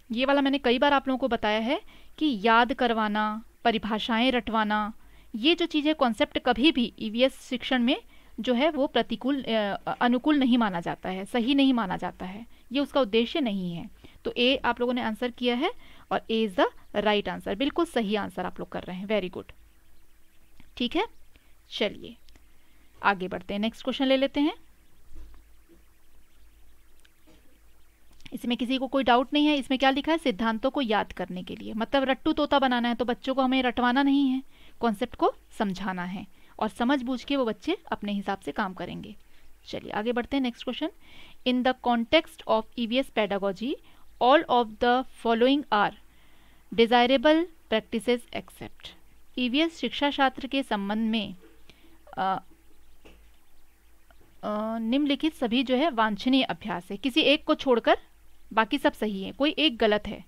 ये वाला मैंने कई बार आप लोगों को बताया है कि याद करवाना, परिभाषाएं रटवाना, ये जो चीज़ें कॉन्सेप्ट कभी भी ईवीएस शिक्षण में जो है वो प्रतिकूल अनुकूल नहीं माना जाता है, सही नहीं माना जाता है, ये उसका उद्देश्य नहीं है। तो ए आप लोगों ने आंसर किया है और ए इज़ द राइट आंसर, बिल्कुल सही आंसर आप लोग कर रहे हैं, वेरी गुड, ठीक है। चलिए आगे बढ़ते हैं, नेक्स्ट क्वेश्चन ले लेते हैं। इसमें किसी को कोई डाउट नहीं है, इसमें क्या लिखा है, सिद्धांतों को याद करने के लिए, मतलब रट्टू तोता बनाना है, तो बच्चों को हमें रटवाना नहीं है, कॉन्सेप्ट को समझाना है और समझ बूझ के वो बच्चे अपने हिसाब से काम करेंगे। चलिए आगे बढ़ते हैं, next question. In the context of EVS pedagogy all of the following are desirable practices except. EVS शिक्षा शास्त्र के संबंध में निम्नलिखित सभी जो है वांछनीय अभ्यास है, किसी एक को छोड़कर बाकी सब सही है, कोई एक गलत है।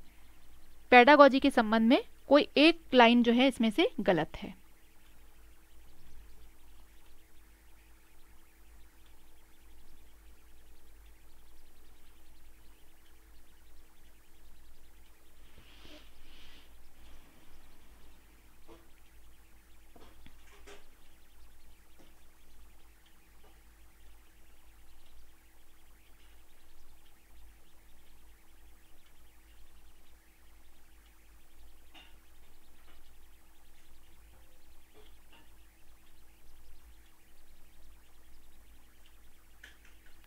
पेडागोजी के संबंध में कोई एक लाइन जो है इसमें से गलत है।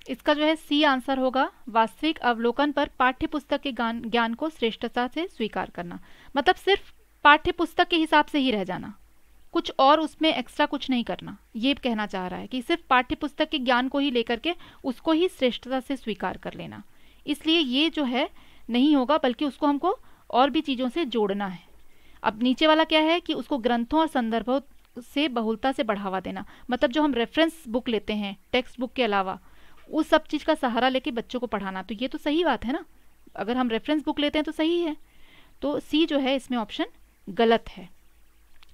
इसका जो है सी आंसर होगा, वास्तविक अवलोकन पर पाठ्य पुस्तक के ज्ञान को श्रेष्ठता से स्वीकार करना। मतलब सिर्फ पाठ्य पुस्तक के हिसाब से ही रह जाना, कुछ और उसमें एक्स्ट्रा कुछ नहीं करना, ये कहना चाह रहा है कि सिर्फ पाठ्य पुस्तक के ज्ञान को ही लेकर के उसको ही श्रेष्ठता से स्वीकार कर लेना। इसलिए ये जो है नहीं होगा, बल्कि उसको हमको और भी चीज़ों से जोड़ना है। अब नीचे वाला क्या है कि उसको ग्रंथों और संदर्भों से बहुलता से बढ़ावा देना, मतलब जो हम रेफरेंस बुक लेते हैं टेक्स्ट बुक के अलावा, उस सब चीज़ का सहारा लेके बच्चों को पढ़ाना, तो ये तो सही बात है ना, अगर हम रेफरेंस बुक लेते हैं तो सही है। तो सी जो है इसमें ऑप्शन गलत है,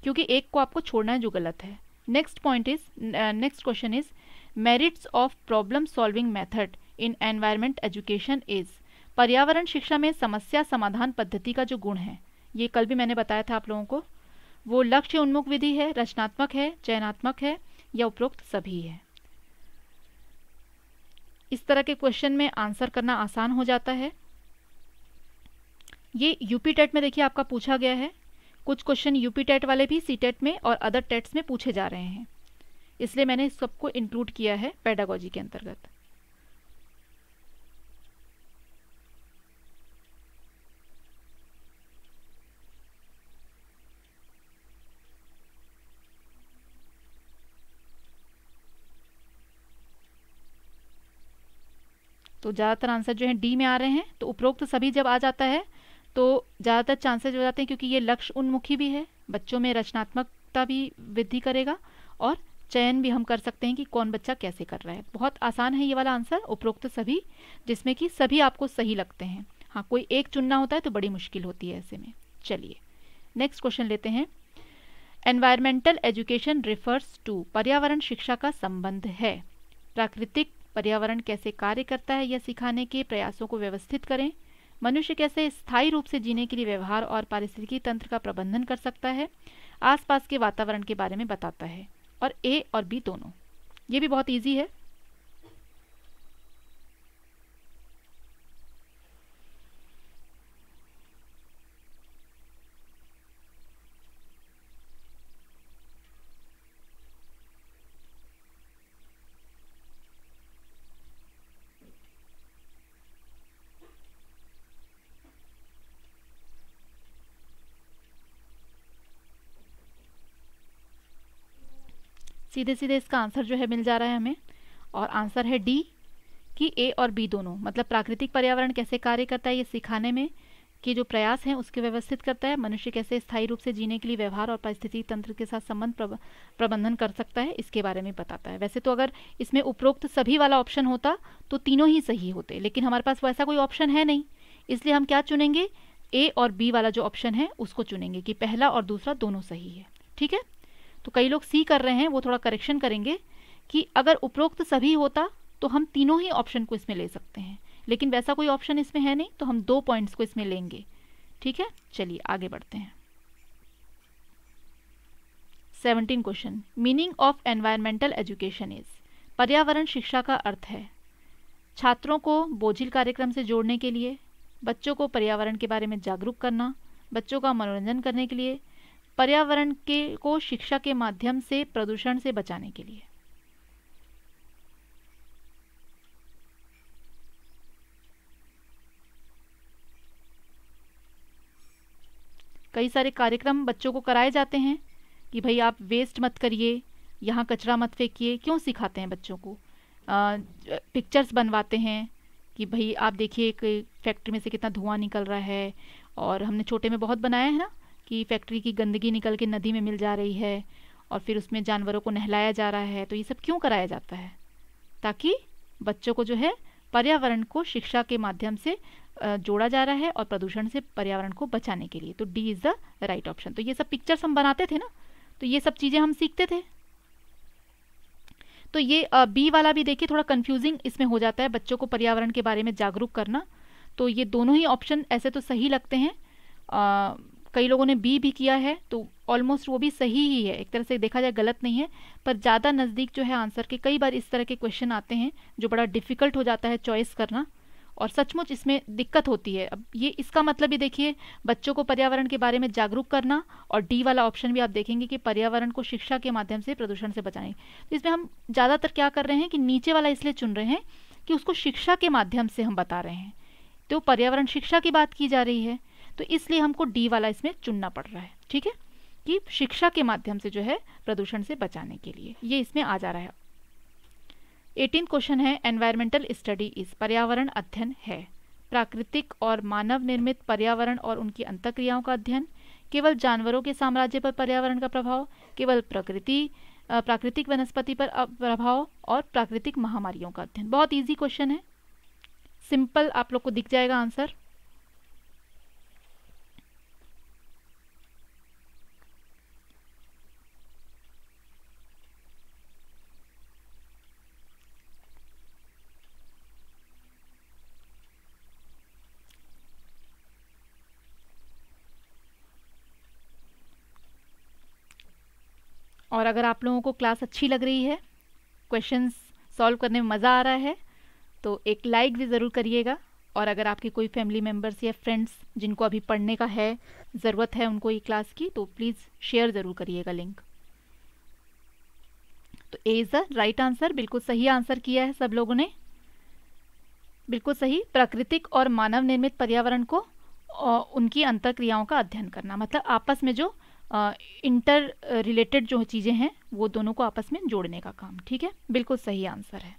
क्योंकि एक को आपको छोड़ना है जो गलत है। Next point is, next question is merits of problem solving method in environment education is. पर्यावरण शिक्षा में समस्या समाधान पद्धति का जो गुण है, ये कल भी मैंने बताया था आप लोगों को, वो लक्ष्य उन्मुख विधि है, रचनात्मक है, चयनात्मक है या उपरोक्त सभी है। इस तरह के क्वेश्चन में आंसर करना आसान हो जाता है। ये यूपी टेट में देखिए आपका पूछा गया है, कुछ क्वेश्चन यूपी टेट वाले भी सी टेट में और अदर टेट्स में पूछे जा रहे हैं, इसलिए मैंने इस सबको इंक्लूड किया है पेडागोजी के अंतर्गत। तो ज़्यादातर आंसर जो है डी में आ रहे हैं, तो उपरोक्त सभी जब आ जाता है तो ज़्यादातर चांसेस हो जाते हैं, क्योंकि ये लक्ष्य उन्मुखी भी है, बच्चों में रचनात्मकता भी वृद्धि करेगा और चयन भी हम कर सकते हैं कि कौन बच्चा कैसे कर रहा है। बहुत आसान है ये वाला आंसर, उपरोक्त सभी, जिसमें कि सभी आपको सही लगते हैं। हाँ, कोई एक चुनना होता है तो बड़ी मुश्किल होती है ऐसे में। चलिए नेक्स्ट क्वेश्चन लेते हैं। एनवायरमेंटल एजुकेशन रिफर्स टू, पर्यावरण शिक्षा का संबंध है। प्राकृतिक पर्यावरण कैसे कार्य करता है यह सिखाने के प्रयासों को व्यवस्थित करें। मनुष्य कैसे स्थायी रूप से जीने के लिए व्यवहार और पारिस्थितिकी तंत्र का प्रबंधन कर सकता है। आसपास के वातावरण के बारे में बताता है। और ए और बी दोनों, ये भी बहुत इजी है। सीधे सीधे इसका आंसर जो है मिल जा रहा है हमें, और आंसर है डी कि ए और बी दोनों, मतलब प्राकृतिक पर्यावरण कैसे कार्य करता है ये सिखाने में कि जो प्रयास हैं उसके व्यवस्थित करता है। मनुष्य कैसे स्थायी रूप से जीने के लिए व्यवहार और पारिस्थितिकी तंत्र के साथ संबंध प्रबंधन कर सकता है, इसके बारे में बताता है। वैसे तो अगर इसमें उपरोक्त सभी वाला ऑप्शन होता तो तीनों ही सही होते, लेकिन हमारे पास वैसा कोई ऑप्शन है नहीं, इसलिए हम क्या चुनेंगे, ए और बी वाला जो ऑप्शन है उसको चुनेंगे कि पहला और दूसरा दोनों सही है। ठीक है, तो कई लोग सी कर रहे हैं, वो थोड़ा करेक्शन करेंगे कि अगर उपरोक्त सभी होता तो हम तीनों ही ऑप्शन को इसमें ले सकते हैं, लेकिन वैसा कोई ऑप्शन इसमें है नहीं, तो हम 2 पॉइंट्स को इसमें लेंगे। ठीक है, चलिए आगे बढ़ते हैं। 17 question, meaning of environmental education is, पर्यावरण शिक्षा का अर्थ है छात्रों को बोझिल कार्यक्रम से जोड़ने के लिए, बच्चों को पर्यावरण के बारे में जागरूक करना, बच्चों का मनोरंजन करने के लिए, पर्यावरण को शिक्षा के माध्यम से प्रदूषण से बचाने के लिए। कई सारे कार्यक्रम बच्चों को कराए जाते हैं कि भाई आप वेस्ट मत करिए, यहाँ कचरा मत फेंकिए। क्यों सिखाते हैं बच्चों को? पिक्चर्स बनवाते हैं कि भाई आप देखिए एक फैक्ट्री में से कितना धुआं निकल रहा है, और हमने छोटे में बहुत बनाया है ना कि फैक्ट्री की गंदगी निकल के नदी में मिल जा रही है और फिर उसमें जानवरों को नहलाया जा रहा है। तो ये सब क्यों कराया जाता है? ताकि बच्चों को जो है पर्यावरण को शिक्षा के माध्यम से जोड़ा जा रहा है और प्रदूषण से पर्यावरण को बचाने के लिए। तो D is the right option. तो ये सब पिक्चर्स हम बनाते थे ना, तो ये सब चीज़ें हम सीखते थे। तो ये बी वाला भी देखिए थोड़ा कंफ्यूजिंग इसमें हो जाता है, बच्चों को पर्यावरण के बारे में जागरूक करना। तो ये दोनों ही ऑप्शन ऐसे तो सही लगते हैं। कई लोगों ने बी भी किया है, तो ऑलमोस्ट वो भी सही ही है, एक तरह से देखा जाए गलत नहीं है, पर ज़्यादा नज़दीक जो है आंसर के। कई बार इस तरह के क्वेश्चन आते हैं जो बड़ा डिफ़िकल्ट हो जाता है चॉइस करना, और सचमुच इसमें दिक्कत होती है। अब ये इसका मतलब भी देखिए, बच्चों को पर्यावरण के बारे में जागरूक करना, और डी वाला ऑप्शन भी आप देखेंगे कि पर्यावरण को शिक्षा के माध्यम से प्रदूषण से बचाने। तो इसमें हम ज़्यादातर क्या कर रहे हैं कि नीचे वाला इसलिए चुन रहे हैं कि उसको शिक्षा के माध्यम से हम बता रहे हैं, तो पर्यावरण शिक्षा की बात की जा रही है, तो इसलिए हमको डी वाला इसमें चुनना पड़ रहा है। ठीक है, कि शिक्षा के माध्यम से जो है प्रदूषण से बचाने के लिए, ये इसमें आ जा रहा है। 18 क्वेश्चन है, एनवायरमेंटल स्टडी इज, पर्यावरण अध्ययन है प्राकृतिक और मानव निर्मित पर्यावरण और उनकी अंतःक्रियाओं का अध्ययन, केवल जानवरों के साम्राज्य पर पर्यावरण का प्रभाव, केवल प्राकृतिक वनस्पति पर प्रभाव, और प्राकृतिक महामारियों का अध्ययन। बहुत इजी क्वेश्चन है, सिंपल, आप लोग को दिख जाएगा आंसर। और अगर आप लोगों को क्लास अच्छी लग रही है, क्वेश्चंस सॉल्व करने में मज़ा आ रहा है, तो एक लाइक भी ज़रूर करिएगा। और अगर आपके कोई फैमिली मेम्बर्स या फ्रेंड्स जिनको अभी पढ़ने का है, ज़रूरत है उनको ये क्लास की, तो प्लीज़ शेयर ज़रूर करिएगा लिंक। तो ए इज़ द राइट आंसर, बिल्कुल सही आंसर किया है सब लोगों ने, बिल्कुल सही। प्राकृतिक और मानव निर्मित पर्यावरण को उनकी अंतःक्रियाओं का अध्ययन करना, मतलब आपस में जो इंटर रिलेटेड जो चीज़ें हैं वो दोनों को आपस में जोड़ने का काम। ठीक है, बिल्कुल सही आंसर है,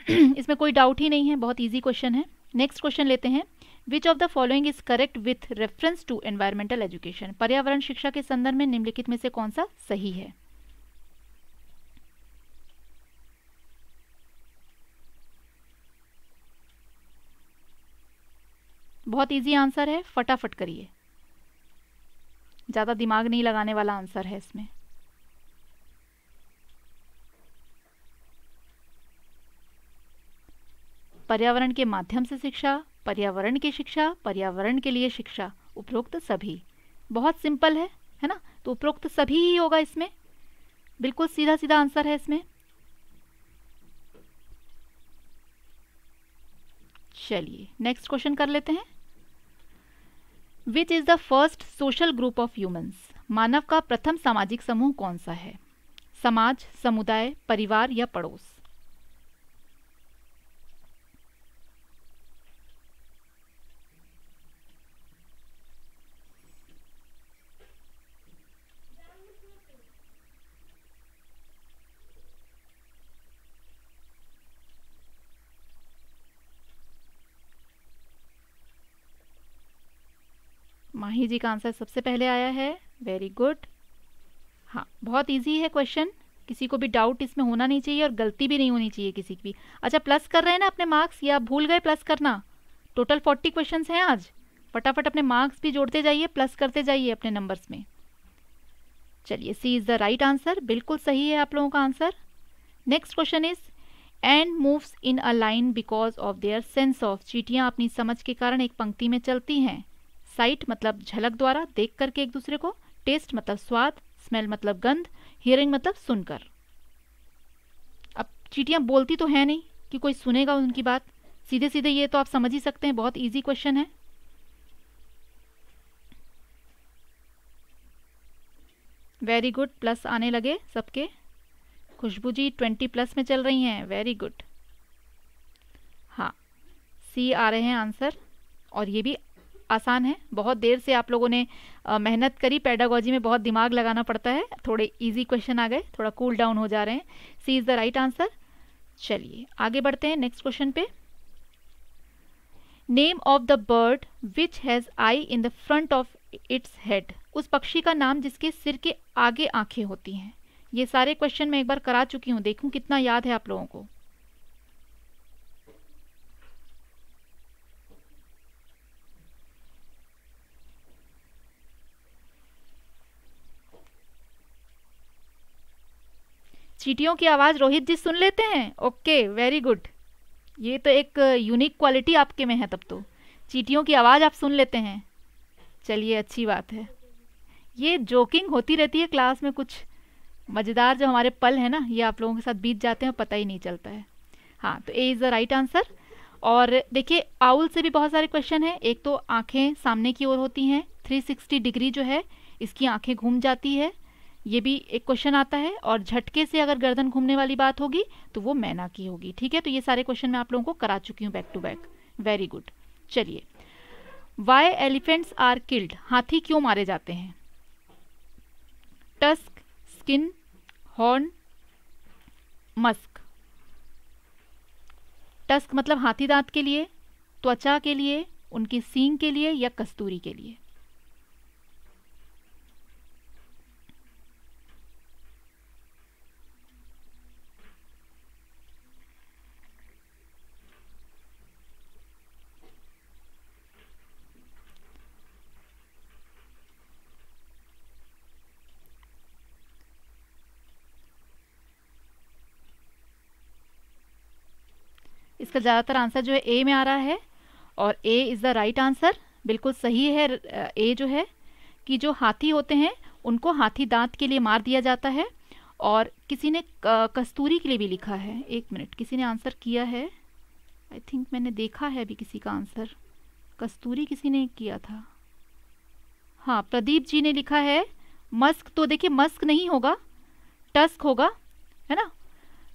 इसमें कोई डाउट ही नहीं है, बहुत इजी क्वेश्चन है। नेक्स्ट क्वेश्चन लेते हैं, which of the following is correct with reference to environmental education, पर्यावरण शिक्षा के संदर्भ में निम्नलिखित में से कौन सा सही है। बहुत इजी आंसर है, फटाफट करिए, ज्यादा दिमाग नहीं लगाने वाला आंसर है इसमें। पर्यावरण के माध्यम से शिक्षा, पर्यावरण की शिक्षा, पर्यावरण के लिए शिक्षा, उपरोक्त सभी। बहुत सिंपल है ना, तो उपरोक्त सभी ही होगा इसमें, बिल्कुल सीधा सीधा आंसर है इसमें। चलिए नेक्स्ट क्वेश्चन कर लेते हैं। Which is the first social group of humans, मानव का प्रथम सामाजिक समूह कौन सा है। समाज, समुदाय, परिवार या पड़ोस। माही जी का आंसर सबसे पहले आया है, वेरी गुड। हाँ बहुत इजी है क्वेश्चन, किसी को भी डाउट इसमें होना नहीं चाहिए और गलती भी नहीं होनी चाहिए किसी की भी। अच्छा प्लस कर रहे हैं ना अपने मार्क्स, या भूल गए प्लस करना। टोटल 40 क्वेश्चंस हैं आज, फटाफट अपने मार्क्स भी जोड़ते जाइए, प्लस करते जाइए अपने नंबर्स में। चलिए सी इज द राइट आंसर, बिल्कुल सही है आप लोगों का answer. Next question is and moves in a line because of their sense of, चींटियां अपनी समझ के कारण एक पंक्ति में चलती हैं। साइट मतलब झलक द्वारा, देख करके एक दूसरे को। टेस्ट मतलब स्वाद, स्मेल मतलब गंध, हियरिंग मतलब सुनकर। अब चींटियां बोलती तो है नहीं कि कोई सुनेगा उनकी बात, सीधे सीधे ये तो आप समझ ही सकते हैं, बहुत इजी क्वेश्चन है। वेरी गुड, प्लस आने लगे सबके। खुशबू जी 20 प्लस में चल रही हैं, वेरी गुड। हाँ सी आ रहे हैं आंसर, और ये भी आसान है। बहुत देर से आप लोगों ने मेहनत करी, पेडागोजी में बहुत दिमाग लगाना पड़ता है, थोड़े इजी क्वेश्चन आ गए, थोड़ा कूल डाउन हो जा रहे हैं। सी इज द राइट आंसर। चलिए आगे बढ़ते हैं नेक्स्ट क्वेश्चन पे। Name of the bird which has I in the front of its head, उस पक्षी का नाम जिसके सिर के आगे आंखें होती हैं। ये सारे क्वेश्चन मैं एक बार करा चुकी हूँ, देखूं कितना याद है आप लोगों को। चींटियों की आवाज रोहित जी सुन लेते हैं, ओके वेरी गुड। ये तो एक यूनिक क्वालिटी आपके में है, तब तो चींटियों की आवाज आप सुन लेते हैं। चलिए अच्छी बात है, ये जोकिंग होती रहती है क्लास में, कुछ मज़ेदार जो हमारे पल है ना, ये आप लोगों के साथ बीत जाते हैं, पता ही नहीं चलता है। हाँ तो ए इज़ द राइट आंसर। और देखिए आउल से भी बहुत सारे क्वेश्चन हैं। एक तो आंखें सामने की ओर होती हैं, 360 डिग्री जो है इसकी आंखें घूम जाती है, ये भी एक क्वेश्चन आता है। और झटके से अगर गर्दन घूमने वाली बात होगी तो वो मैना की होगी। ठीक है, तो ये सारे क्वेश्चन मैं आप लोगों को करा चुकी हूँ back to back, very good. चलिए वाई एलिफेंट्स आर किल्ड, हाथी क्यों मारे जाते हैं। Tusk, skin, horn, musk. Tusk मतलब हाथी दांत के लिए, त्वचा के लिए, उनकी सींग के लिए, या कस्तूरी के लिए। इसका ज़्यादातर आंसर जो है ए में आ रहा है, और ए इज़ द राइट आंसर, बिल्कुल सही है। ए जो है कि जो हाथी होते हैं उनको हाथी दांत के लिए मार दिया जाता है। और किसी ने कस्तूरी के लिए भी लिखा है, एक मिनट, किसी ने आंसर किया है, आई थिंक मैंने देखा है अभी किसी का आंसर, कस्तूरी किसी ने किया था। हाँ प्रदीप जी ने लिखा है मस्क, तो देखिए मस्क नहीं होगा, टस्क होगा, है ना।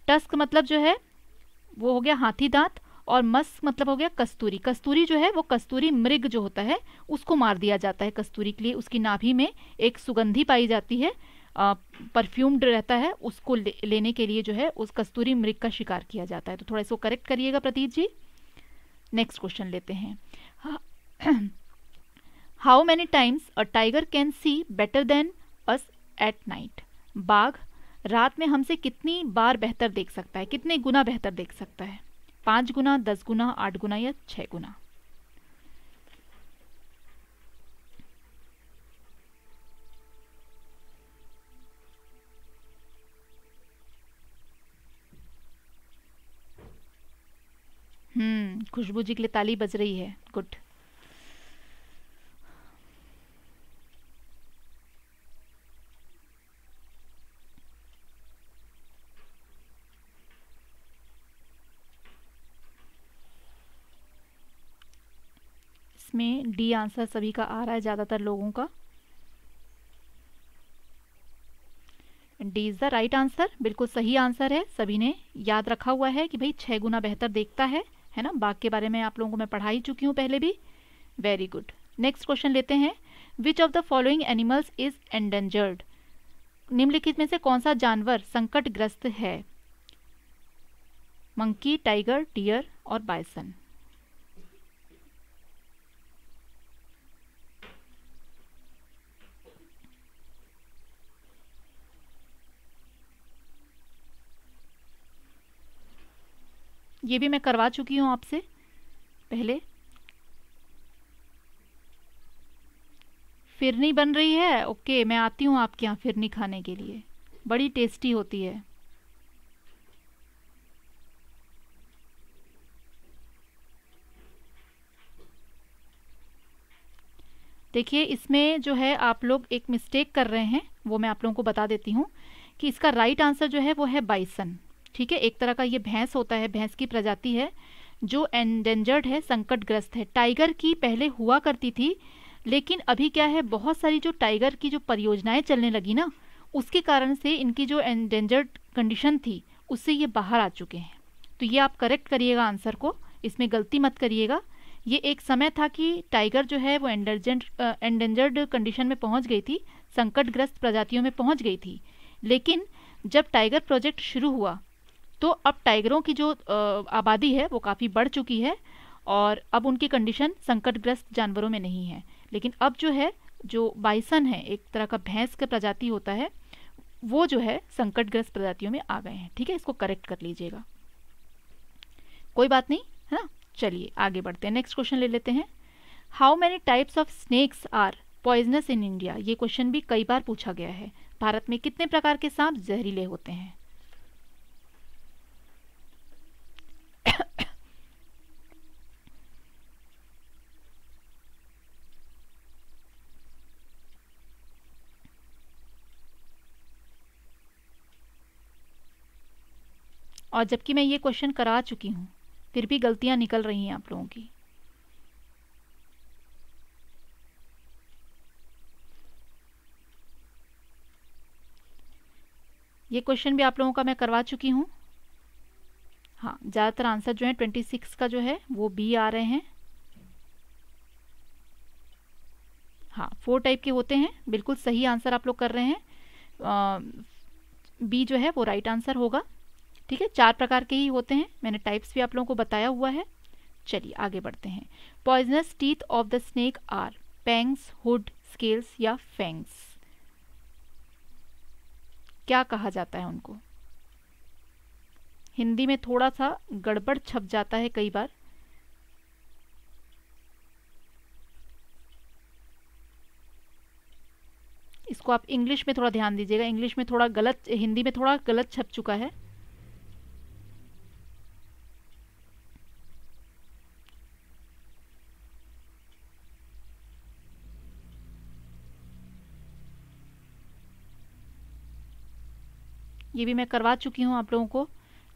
टस्क मतलब जो है वो हो गया हाथी दांत, और मस्क मतलब हो गया कस्तूरी। कस्तूरी जो है वो कस्तूरी मृग जो होता है उसको मार दिया जाता है कस्तूरी के लिए। उसकी नाभि में एक सुगंधी पाई जाती है, परफ्यूम्ड रहता है, उसको लेने के लिए जो है उस कस्तूरी मृग का शिकार किया जाता है। तो थोड़ा इसको करेक्ट करिएगा प्रदीप जी। नेक्स्ट क्वेश्चन लेते हैं। How many times a tiger can see better than us at night? बाघ रात में हमसे कितनी बार बेहतर देख सकता है, कितने गुना बेहतर देख सकता है? 5 गुना, 10 गुना, 8 गुना या 6 गुना? खुशबू जी के लिए ताली बज रही है, गुड। इसमें डी आंसर सभी का आ रहा है, ज़्यादातर लोगों का। D is the right answer, बिल्कुल सही आंसर है। सभी ने याद रखा हुआ है कि भाई 6 गुना बेहतर देखता है ना। बाघ के बारे में आप लोगों को मैं पढ़ा ही चुकी हूँ पहले भी। Very good. नेक्स्ट क्वेश्चन लेते हैं। Which of the following animals is endangered? निम्नलिखित में से कौन सा जानवर संकटग्रस्त है? मंकी, टाइगर, डियर और बाइसन? ये भी मैं करवा चुकी हूँ आपसे पहले। फिरनी बन रही है, ओके, मैं आती हूँ आपके यहाँ फिरनी खाने के लिए, बड़ी टेस्टी होती है। देखिए इसमें जो है आप लोग एक मिस्टेक कर रहे हैं, वो मैं आप लोगों को बता देती हूँ कि इसका राइट आंसर जो है वो है बाइसन। ठीक है, एक तरह का ये भैंस होता है, भैंस की प्रजाति है जो एंडेंजर्ड है, संकटग्रस्त है। टाइगर की पहले हुआ करती थी, लेकिन अभी क्या है, बहुत सारी जो टाइगर की जो परियोजनाएं चलने लगी ना, उसके कारण से इनकी जो एंडेंजर्ड कंडीशन थी उससे ये बाहर आ चुके हैं। तो ये आप करेक्ट करिएगा आंसर को, इसमें गलती मत करिएगा। ये एक समय था कि टाइगर जो है वो एंडेंजर्ड कंडीशन में पहुंच गई थी, संकटग्रस्त प्रजातियों में पहुंच गई थी। लेकिन जब टाइगर प्रोजेक्ट शुरू हुआ तो अब टाइगरों की जो आबादी है वो काफ़ी बढ़ चुकी है और अब उनकी कंडीशन संकटग्रस्त जानवरों में नहीं है। लेकिन अब जो है, जो बाइसन है, एक तरह का भैंस का प्रजाति होता है, वो जो है संकटग्रस्त प्रजातियों में आ गए हैं। ठीक है, इसको करेक्ट कर लीजिएगा, कोई बात नहीं, है ना। चलिए आगे बढ़ते हैं, नेक्स्ट क्वेश्चन ले लेते हैं। How many types of snakes are poisonous in India? ये क्वेश्चन भी कई बार पूछा गया है। भारत में कितने प्रकार के सांप जहरीले होते हैं? और जबकि मैं ये क्वेश्चन करा चुकी हूँ फिर भी गलतियां निकल रही हैं आप लोगों की। ये क्वेश्चन भी आप लोगों का मैं करवा चुकी हूँ। हाँ, ज़्यादातर आंसर जो है 26 का जो है वो बी आ रहे हैं। हाँ, 4 टाइप के होते हैं, बिल्कुल सही आंसर आप लोग कर रहे हैं। बी जो है वो राइट आंसर होगा। ठीक है, 4 प्रकार के ही होते हैं, मैंने टाइप्स भी आप लोगों को बताया हुआ है। चलिए आगे बढ़ते हैं। Poisonous teeth of the snake are fangs, hood, scales या फैंग्स? क्या कहा जाता है उनको? हिंदी में थोड़ा सा गड़बड़ छप जाता है कई बार। इसको आप इंग्लिश में थोड़ा ध्यान दीजिएगा, इंग्लिश में थोड़ा गलत, हिंदी में थोड़ा गलत छप चुका है। ये भी मैं करवा चुकी हूँ आप लोगों को।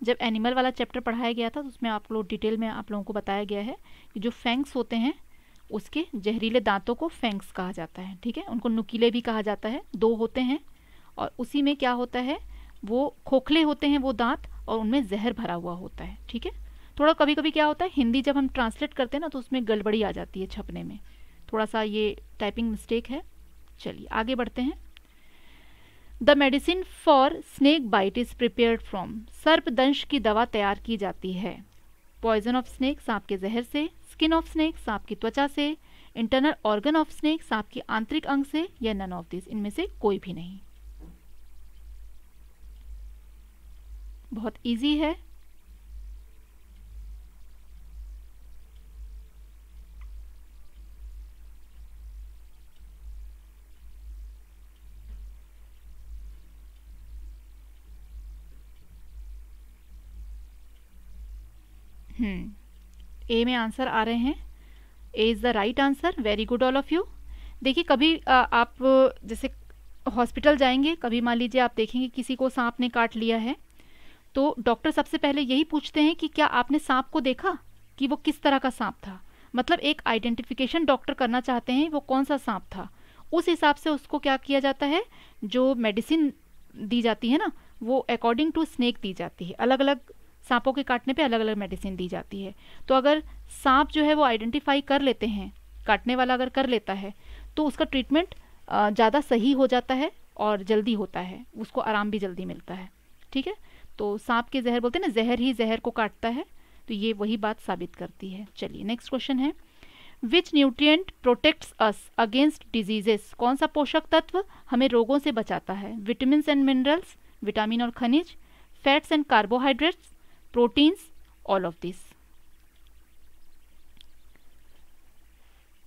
जब एनिमल वाला चैप्टर पढ़ाया गया था तो उसमें आप लोग डिटेल में आप लोगों को बताया गया है कि जो फैंग्स होते हैं उसके जहरीले दांतों को फैंग्स कहा जाता है। ठीक है, उनको नुकीले भी कहा जाता है, 2 होते हैं और उसी में क्या होता है, वो खोखले होते हैं वो दांत और उनमें जहर भरा हुआ होता है। ठीक है, थोड़ा कभी कभी क्या होता है, हिंदी जब हम ट्रांसलेट करते हैं ना तो उसमें गड़बड़ी आ जाती है छपने में, थोड़ा सा ये टाइपिंग मिस्टेक है। चलिए आगे बढ़ते हैं। The medicine for snake bite is prepared from? सर्पदंश की दवा तैयार की जाती है पॉइजन ऑफ स्नेक, सांप के जहर से, स्किन ऑफ स्नेक, सांप की त्वचा से, इंटरनल ऑर्गन ऑफ स्नेक, सांप के आंतरिक अंग से, या नन ऑफ दिस, इनमें से कोई भी नहीं। बहुत इजी है। ए में आंसर आ रहे हैं। ए is the right answer. Very good all of you. देखिए कभी आप जैसे हॉस्पिटल जाएंगे, कभी मान लीजिए आप देखेंगे किसी को सांप ने काट लिया है, तो डॉक्टर सबसे पहले यही पूछते हैं कि क्या आपने सांप को देखा कि वो किस तरह का सांप था। मतलब एक आइडेंटिफिकेशन डॉक्टर करना चाहते हैं वो कौन सा सांप था। उस हिसाब से उसको क्या किया जाता है, जो मेडिसिन दी जाती है ना, वो अकॉर्डिंग टू स्नेक दी जाती है। अलग अलग सांपों के काटने पे अलग अलग मेडिसिन दी जाती है। तो अगर सांप जो है वो आइडेंटिफाई कर लेते हैं, काटने वाला अगर कर लेता है, तो उसका ट्रीटमेंट ज़्यादा सही हो जाता है और जल्दी होता है, उसको आराम भी जल्दी मिलता है। ठीक है, तो सांप के जहर बोलते हैं ना, जहर ही जहर को काटता है, तो ये वही बात साबित करती है। चलिए नेक्स्ट क्वेश्चन है, विच nutrient protects us against diseases. कौन सा पोषक तत्व हमें रोगों से बचाता है। विटामिन एंड मिनरल्स, विटामिन और खनिज, fats and carbohydrates, proteins, all of this.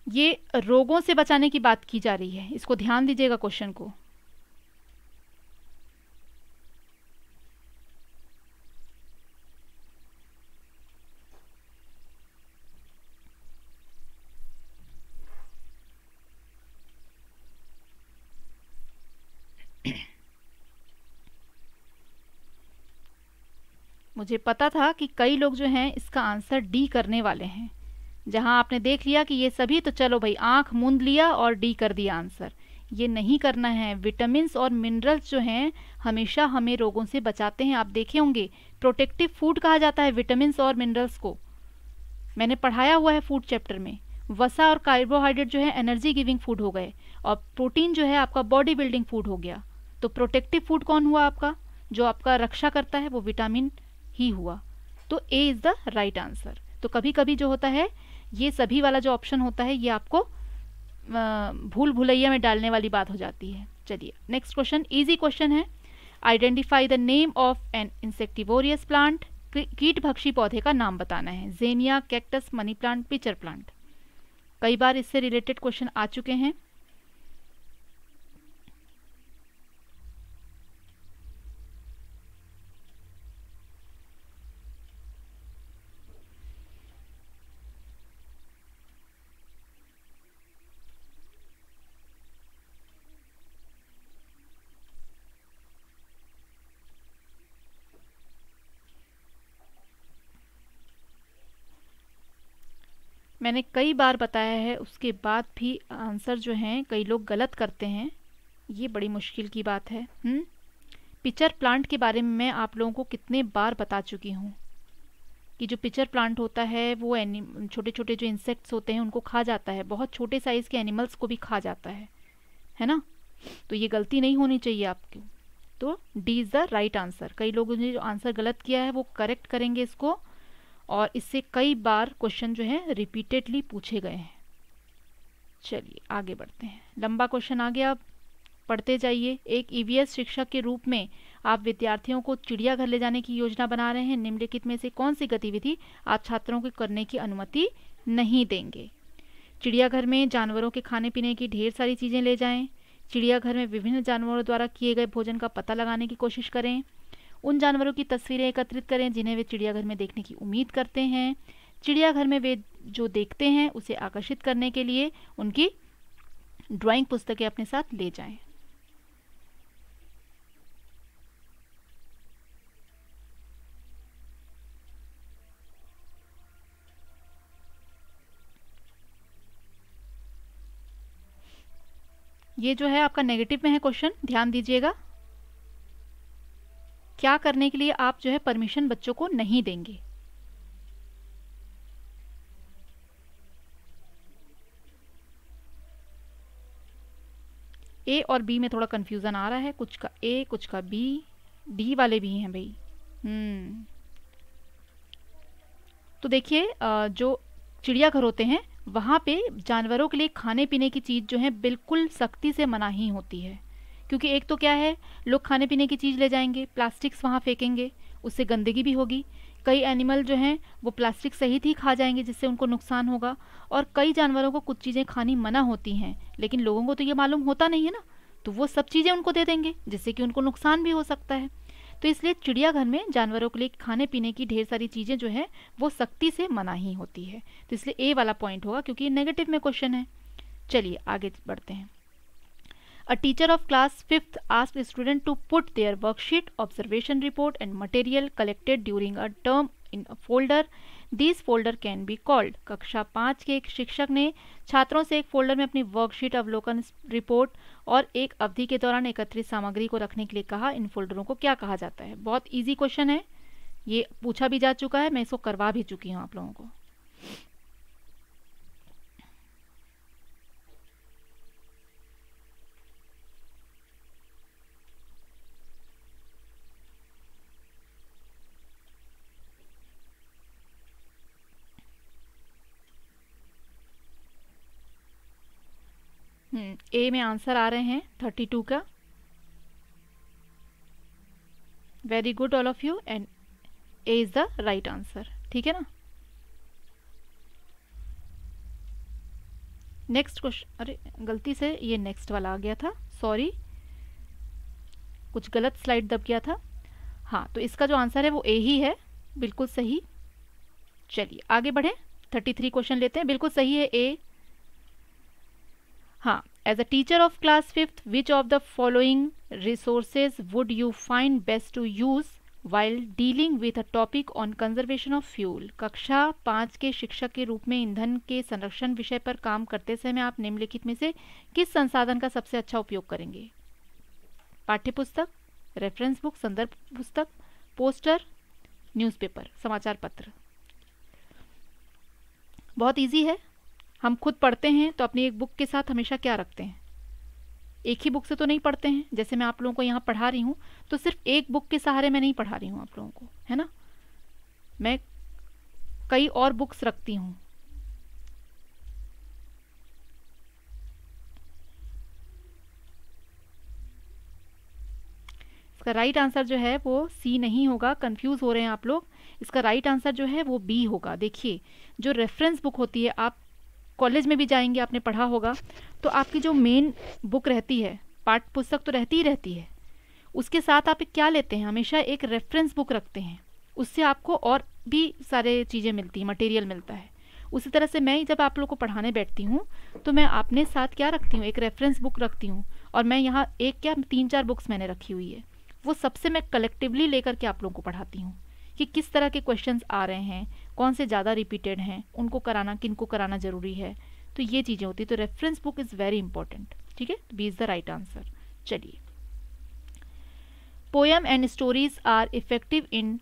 ये रोगों से बचाने की बात की जा रही है, इसको ध्यान दीजिएगा क्वेश्चन को। मुझे पता था कि कई लोग जो हैं इसका आंसर डी करने वाले हैं। जहां आपने देख लिया कि ये सभी, तो चलो भाई आंख मूंद लिया और डी कर दिया आंसर। ये नहीं करना है। विटामिन्स और मिनरल्स जो हैं हमेशा हमें रोगों से बचाते हैं। आप देखे होंगे प्रोटेक्टिव फूड कहा जाता है विटामिन्स और मिनरल्स को, मैंने पढ़ाया हुआ है फूड चैप्टर में। वसा और कार्बोहाइड्रेट जो है एनर्जी गिविंग फूड हो गए, और प्रोटीन जो है आपका बॉडी बिल्डिंग फूड हो गया। तो प्रोटेक्टिव फूड कौन हुआ आपका, जो आपका रक्षा करता है, वो विटामिन ही हुआ। तो ए इज द राइट आंसर। तो कभी कभी जो होता है ये सभी वाला जो ऑप्शन होता है ये आपको भूल भुलैया में डालने वाली बात हो जाती है। चलिए नेक्स्ट क्वेश्चन, इजी क्वेश्चन है। Identify the name of an insectivorous plant. कीटभक्षी पौधे का नाम बताना है। Zinnia, cactus, money plant, pitcher plant. कई बार इससे रिलेटेड क्वेश्चन आ चुके हैं। मैंने कई बार बताया है, उसके बाद भी आंसर जो हैं कई लोग गलत करते हैं, ये बड़ी मुश्किल की बात है। पिचर प्लांट के बारे में मैं आप लोगों को कितने बार बता चुकी हूँ कि जो पिचर प्लांट होता है वो छोटे छोटे जो इंसेक्ट्स होते हैं उनको खा जाता है, बहुत छोटे साइज़ के एनिमल्स को भी खा जाता है ना। तो ये गलती नहीं होनी चाहिए आपकी। तो D is the right answer. कई लोगों ने जो आंसर गलत किया है वो करेक्ट करेंगे इसको, और इससे कई बार क्वेश्चन जो है रिपीटेडली पूछे गए हैं। चलिए आगे बढ़ते हैं, लंबा क्वेश्चन आ गया, अब पढ़ते जाइए। एक ईवीएस शिक्षक के रूप में आप विद्यार्थियों को चिड़ियाघर ले जाने की योजना बना रहे हैं। निम्नलिखित में से कौन सी गतिविधि आप छात्रों को करने की अनुमति नहीं देंगे। चिड़ियाघर में जानवरों के खाने पीने की ढेर सारी चीज़ें ले जाएं। चिड़ियाघर में विभिन्न जानवरों द्वारा किए गए भोजन का पता लगाने की कोशिश करें। उन जानवरों की तस्वीरें एकत्रित करें जिन्हें वे चिड़ियाघर में देखने की उम्मीद करते हैं। चिड़ियाघर में वे जो देखते हैं उसे आकर्षित करने के लिए उनकी ड्राइंग पुस्तकें अपने साथ ले जाएं। ये जो है आपका नेगेटिव में है क्वेश्चन, ध्यान दीजिएगा। क्या करने के लिए आप जो है परमिशन बच्चों को नहीं देंगे। ए और बी में थोड़ा कंफ्यूजन आ रहा है, कुछ का ए कुछ का बी, डी वाले भी हैं भाई। तो देखिए जो चिड़ियाघर होते हैं वहाँ पे जानवरों के लिए खाने पीने की चीज़ जो है बिल्कुल सख्ती से मना ही होती है। क्योंकि एक तो क्या है, लोग खाने पीने की चीज़ ले जाएंगे, प्लास्टिक्स वहाँ फेंकेंगे, उससे गंदगी भी होगी। कई एनिमल जो हैं वो प्लास्टिक सहित ही खा जाएंगे, जिससे उनको नुकसान होगा। और कई जानवरों को कुछ चीज़ें खानी मना होती हैं, लेकिन लोगों को तो ये मालूम होता नहीं है ना, तो वो सब चीज़ें उनको दे देंगे, जिससे कि उनको नुकसान भी हो सकता है। तो इसलिए चिड़ियाघर में जानवरों के लिए खाने पीने की ढेर सारी चीज़ें जो है वो सख्ती से मना ही होती है। तो इसलिए ए वाला पॉइंट होगा, क्योंकि ये नेगेटिव में क्वेश्चन है। चलिए आगे बढ़ते हैं। A teacher of class 5th asked a student to put their worksheet, observation report and material collected during a term in a folder. These folder can be called. कक्षा 5 के एक शिक्षक ने छात्रों से एक फोल्डर में अपनी वर्कशीट, अवलोकन रिपोर्ट और एक अवधि के दौरान एकत्रित सामग्री को रखने के लिए कहा। इन फोल्डरों को क्या कहा जाता है? बहुत इजी क्वेश्चन है, ये पूछा भी जा चुका है, मैं इसको करवा भी चुकी हूँ आप लोगों को। ए में आंसर आ रहे हैं 32 का। Very good all of you, and A is the right answer. ठीक है ना। नेक्स्ट क्वेश्चन, अरे गलती से ये नेक्स्ट वाला आ गया था, सॉरी, कुछ गलत स्लाइड दब गया था। हाँ, तो इसका जो आंसर है वो ए ही है, बिल्कुल सही। चलिए आगे बढ़े, 33 क्वेश्चन लेते हैं। बिल्कुल सही है ए। हाँ, as a teacher of class 5th which of the following resources would you find best to use while dealing with a topic on conservation of fuel. कक्षा 5 के शिक्षक के रूप में ईंधन के संरक्षण विषय पर काम करते समय आप निम्नलिखित में से किस संसाधन का सबसे अच्छा उपयोग करेंगे? पाठ्यपुस्तक, रेफरेंस बुक, संदर्भ पुस्तक, पोस्टर, न्यूज़पेपर, समाचार पत्र। बहुत इजी है। हम खुद पढ़ते हैं तो अपनी एक बुक के साथ हमेशा क्या रखते हैं? एक ही बुक से तो नहीं पढ़ते हैं। जैसे मैं आप लोगों को यहाँ पढ़ा रही हूँ तो सिर्फ एक बुक के सहारे मैं नहीं पढ़ा रही हूँ आप लोगों को, है ना। मैं कई और बुक्स रखती हूँ। इसका राइट आंसर जो है वो सी नहीं होगा, कंफ्यूज हो रहे हैं आप लोग। इसका राइट आंसर जो है वो बी होगा। देखिए, जो रेफरेंस बुक होती है, आप कॉलेज में भी जाएंगे, आपने पढ़ा होगा, तो आपकी जो मेन बुक रहती है, पाठ्य पुस्तक तो रहती ही रहती है, उसके साथ आप क्या लेते हैं? हमेशा एक रेफरेंस बुक रखते हैं। उससे आपको और भी सारे चीज़ें मिलती हैं, मटेरियल मिलता है। उसी तरह से मैं जब आप लोग को पढ़ाने बैठती हूँ तो मैं अपने साथ क्या रखती हूँ? एक रेफरेंस बुक रखती हूँ। और मैं यहाँ एक क्या 3-4 बुक्स मैंने रखी हुई है, वो सबसे मैं कलेक्टिवली लेकर के आप लोगों को पढ़ाती हूँ कि किस तरह के क्वेश्चंस आ रहे हैं, कौन से ज़्यादा रिपीटेड हैं, उनको कराना, किनको कराना ज़रूरी है। तो ये चीज़ें होती है। तो reference book is very important. ठीक है, B is the right answer. चलिए, poem and stories are effective in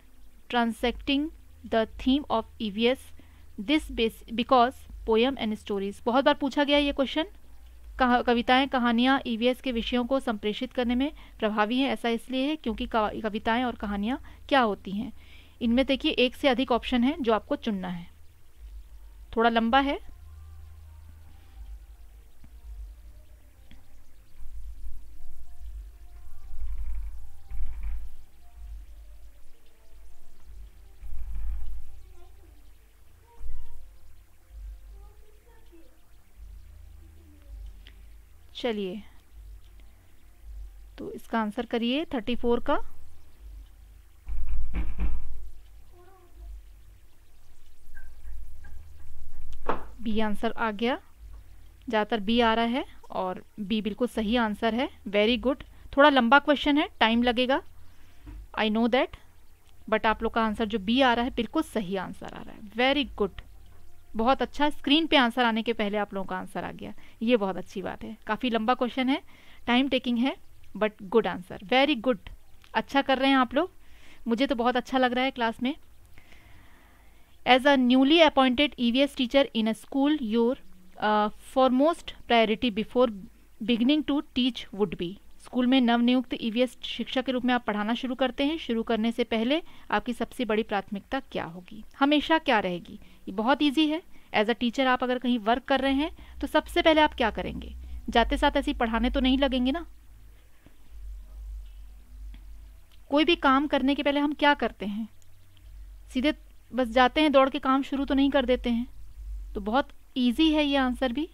transacting the theme of EVS this because poem and stories, बहुत बार पूछा गया ये क्वेश्चन। कविताएं, कहानियाँ ईवीएस के विषयों को संप्रेषित करने में प्रभावी हैं। ऐसा इसलिए है क्योंकि कविताएं और कहानियाँ क्या होती हैं? इनमें देखिए एक से अधिक ऑप्शन है जो आपको चुनना है। थोड़ा लंबा है। चलिए, तो इसका आंसर करिए 34 का। बी आंसर आ गया, ज़्यादातर बी आ रहा है और बी बिल्कुल सही आंसर है। Very good. थोड़ा लंबा क्वेश्चन है, टाइम लगेगा, आई नो दैट, बट आप लोग का आंसर जो बी आ रहा है बिल्कुल सही आंसर आ रहा है। वेरी गुड, बहुत अच्छा। स्क्रीन पे आंसर आने के पहले आप लोगों का आंसर आ गया, ये बहुत अच्छी बात है। काफ़ी लंबा क्वेश्चन है, टाइम टेकिंग है, but good answer. Very good, अच्छा कर रहे हैं आप लोग, मुझे तो बहुत अच्छा लग रहा है क्लास में। As a newly appointed EVS teacher in a school, your foremost priority before beginning to teach would be. School में नवनियुक्त ईवीएस शिक्षक के रूप में आप पढ़ाना शुरू करते हैं, शुरू करने से पहले आपकी सबसे बड़ी प्राथमिकता क्या होगी? हमेशा क्या रहेगी? ये बहुत इजी है, एज अ टीचर आप अगर कहीं वर्क कर रहे हैं तो सबसे पहले आप क्या करेंगे? जाते साथ ऐसे ही पढ़ाने तो नहीं लगेंगे ना। कोई भी काम करने के पहले हम क्या करते हैं? सीधे बस जाते हैं, दौड़ के काम शुरू तो नहीं कर देते हैं। तो बहुत इजी है ये आंसर भी।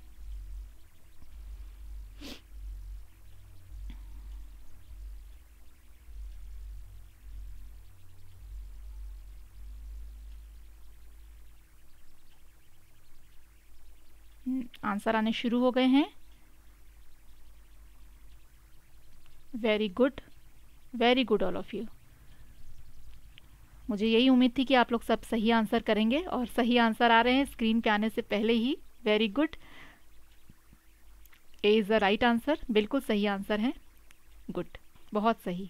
आंसर आने शुरू हो गए हैं। Very good, very good all of you. मुझे यही उम्मीद थी कि आप लोग सब सही आंसर करेंगे और सही आंसर आ रहे हैं स्क्रीन पे आने से पहले ही। Very good, A is the right answer, बिल्कुल सही आंसर है। गुड, बहुत सही।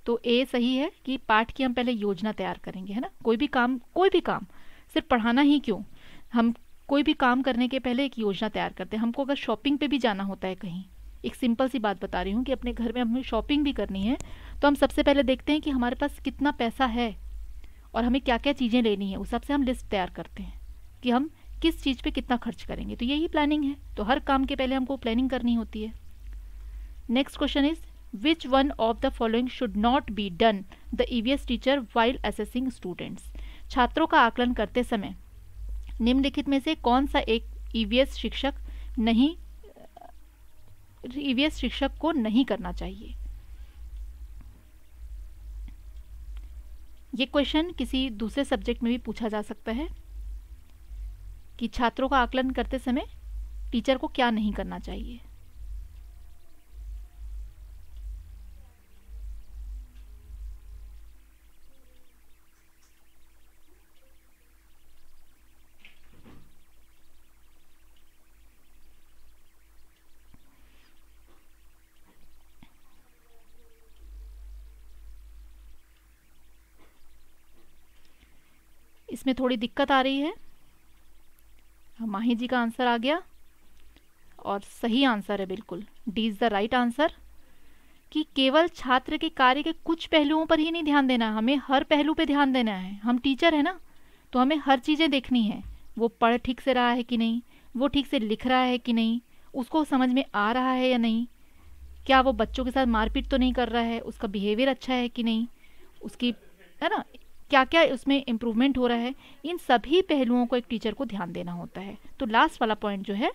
तो ए सही है कि पाठ की हम पहले योजना तैयार करेंगे, है ना। कोई भी काम सिर्फ पढ़ाना ही क्यों, हम कोई भी काम करने के पहले एक योजना तैयार करते हैं। हमको अगर शॉपिंग पे भी जाना होता है कहीं, एक सिंपल सी बात बता रही हूँ कि अपने घर में हमें शॉपिंग भी करनी है, तो हम सबसे पहले देखते हैं कि हमारे पास कितना पैसा है और हमें क्या क्या चीज़ें लेनी है। उस हिसाब से हम लिस्ट तैयार करते हैं कि हम किस चीज़ पे कितना खर्च करेंगे। तो यही प्लानिंग है। तो हर काम के पहले हमको प्लानिंग करनी होती है। Next question is which one of the following should not be done the EVS teacher while assessing students. छात्रों का आकलन करते समय निम्नलिखित में से कौन सा एक ईवीएस शिक्षक को नहीं करना चाहिए। ये क्वेश्चन किसी दूसरे सब्जेक्ट में भी पूछा जा सकता है कि छात्रों का आकलन करते समय टीचर को क्या नहीं करना चाहिए। इसमें थोड़ी दिक्कत आ रही है। माही जी का आंसर आ गया और सही आंसर है, बिल्कुल D is the right answer, कि केवल छात्र के कार्य के कुछ पहलुओं पर ही नहीं ध्यान देना, हमें हर पहलू पे ध्यान देना है। हम टीचर है ना, तो हमें हर चीज़ें देखनी है। वो पढ़ ठीक से रहा है कि नहीं, वो ठीक से लिख रहा है कि नहीं, उसको समझ में आ रहा है या नहीं, क्या वो बच्चों के साथ मारपीट तो नहीं कर रहा है, उसका बिहेवियर अच्छा है कि नहीं, उसकी, है ना, क्या क्या उसमें इम्प्रूवमेंट हो रहा है। इन सभी पहलुओं को एक टीचर को ध्यान देना होता है। तो लास्ट वाला पॉइंट जो है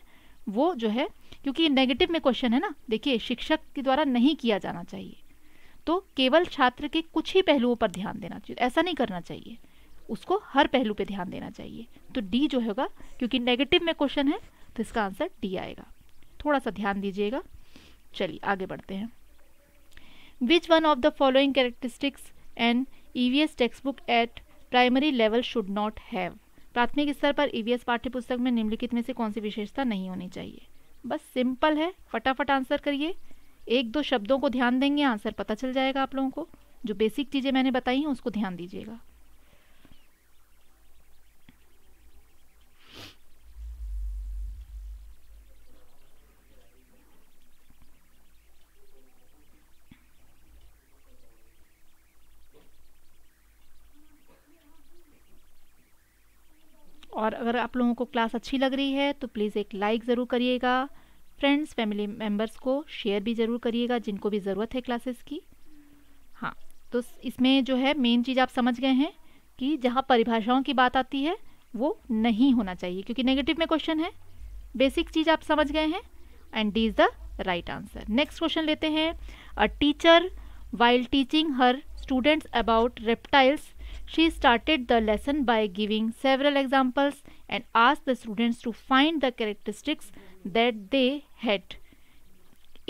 वो जो है, क्योंकि नेगेटिव में क्वेश्चन है ना, देखिए शिक्षक के द्वारा नहीं किया जाना चाहिए, तो केवल छात्र के कुछ ही पहलुओं पर ध्यान देना चाहिए, ऐसा नहीं करना चाहिए, उसको हर पहलू पे ध्यान देना चाहिए। तो डी जो होगा, क्योंकि नेगेटिव में क्वेश्चन है तो इसका आंसर डी आएगा। थोड़ा सा ध्यान दीजिएगा। चलिए आगे बढ़ते हैं। विच one of the following characteristics and EVS text book eight primary level should not have. प्राथमिक स्तर पर ईवीएस पाठ्य पुस्तक में निम्नलिखित में से कौन सी विशेषता नहीं होनी चाहिए। बस सिंपल है, फटाफट आंसर करिए। एक दो शब्दों को ध्यान देंगे, आंसर पता चल जाएगा आप लोगों को। जो बेसिक चीज़ें मैंने बताई हैं उसको ध्यान दीजिएगा। और अगर आप लोगों को क्लास अच्छी लग रही है तो प्लीज़ एक लाइक ज़रूर करिएगा। फ्रेंड्स फैमिली मेम्बर्स को शेयर भी ज़रूर करिएगा जिनको भी ज़रूरत है क्लासेस की। हाँ, तो इसमें जो है मेन चीज़ आप समझ गए हैं कि जहाँ परिभाषाओं की बात आती है वो नहीं होना चाहिए, क्योंकि नेगेटिव में क्वेश्चन है। बेसिक चीज़ आप समझ गए हैं and D is the right answer. Next question लेते हैं। A teacher while teaching her students about reptiles she started the lesson by giving several examples and asked the students to find the characteristics that they had.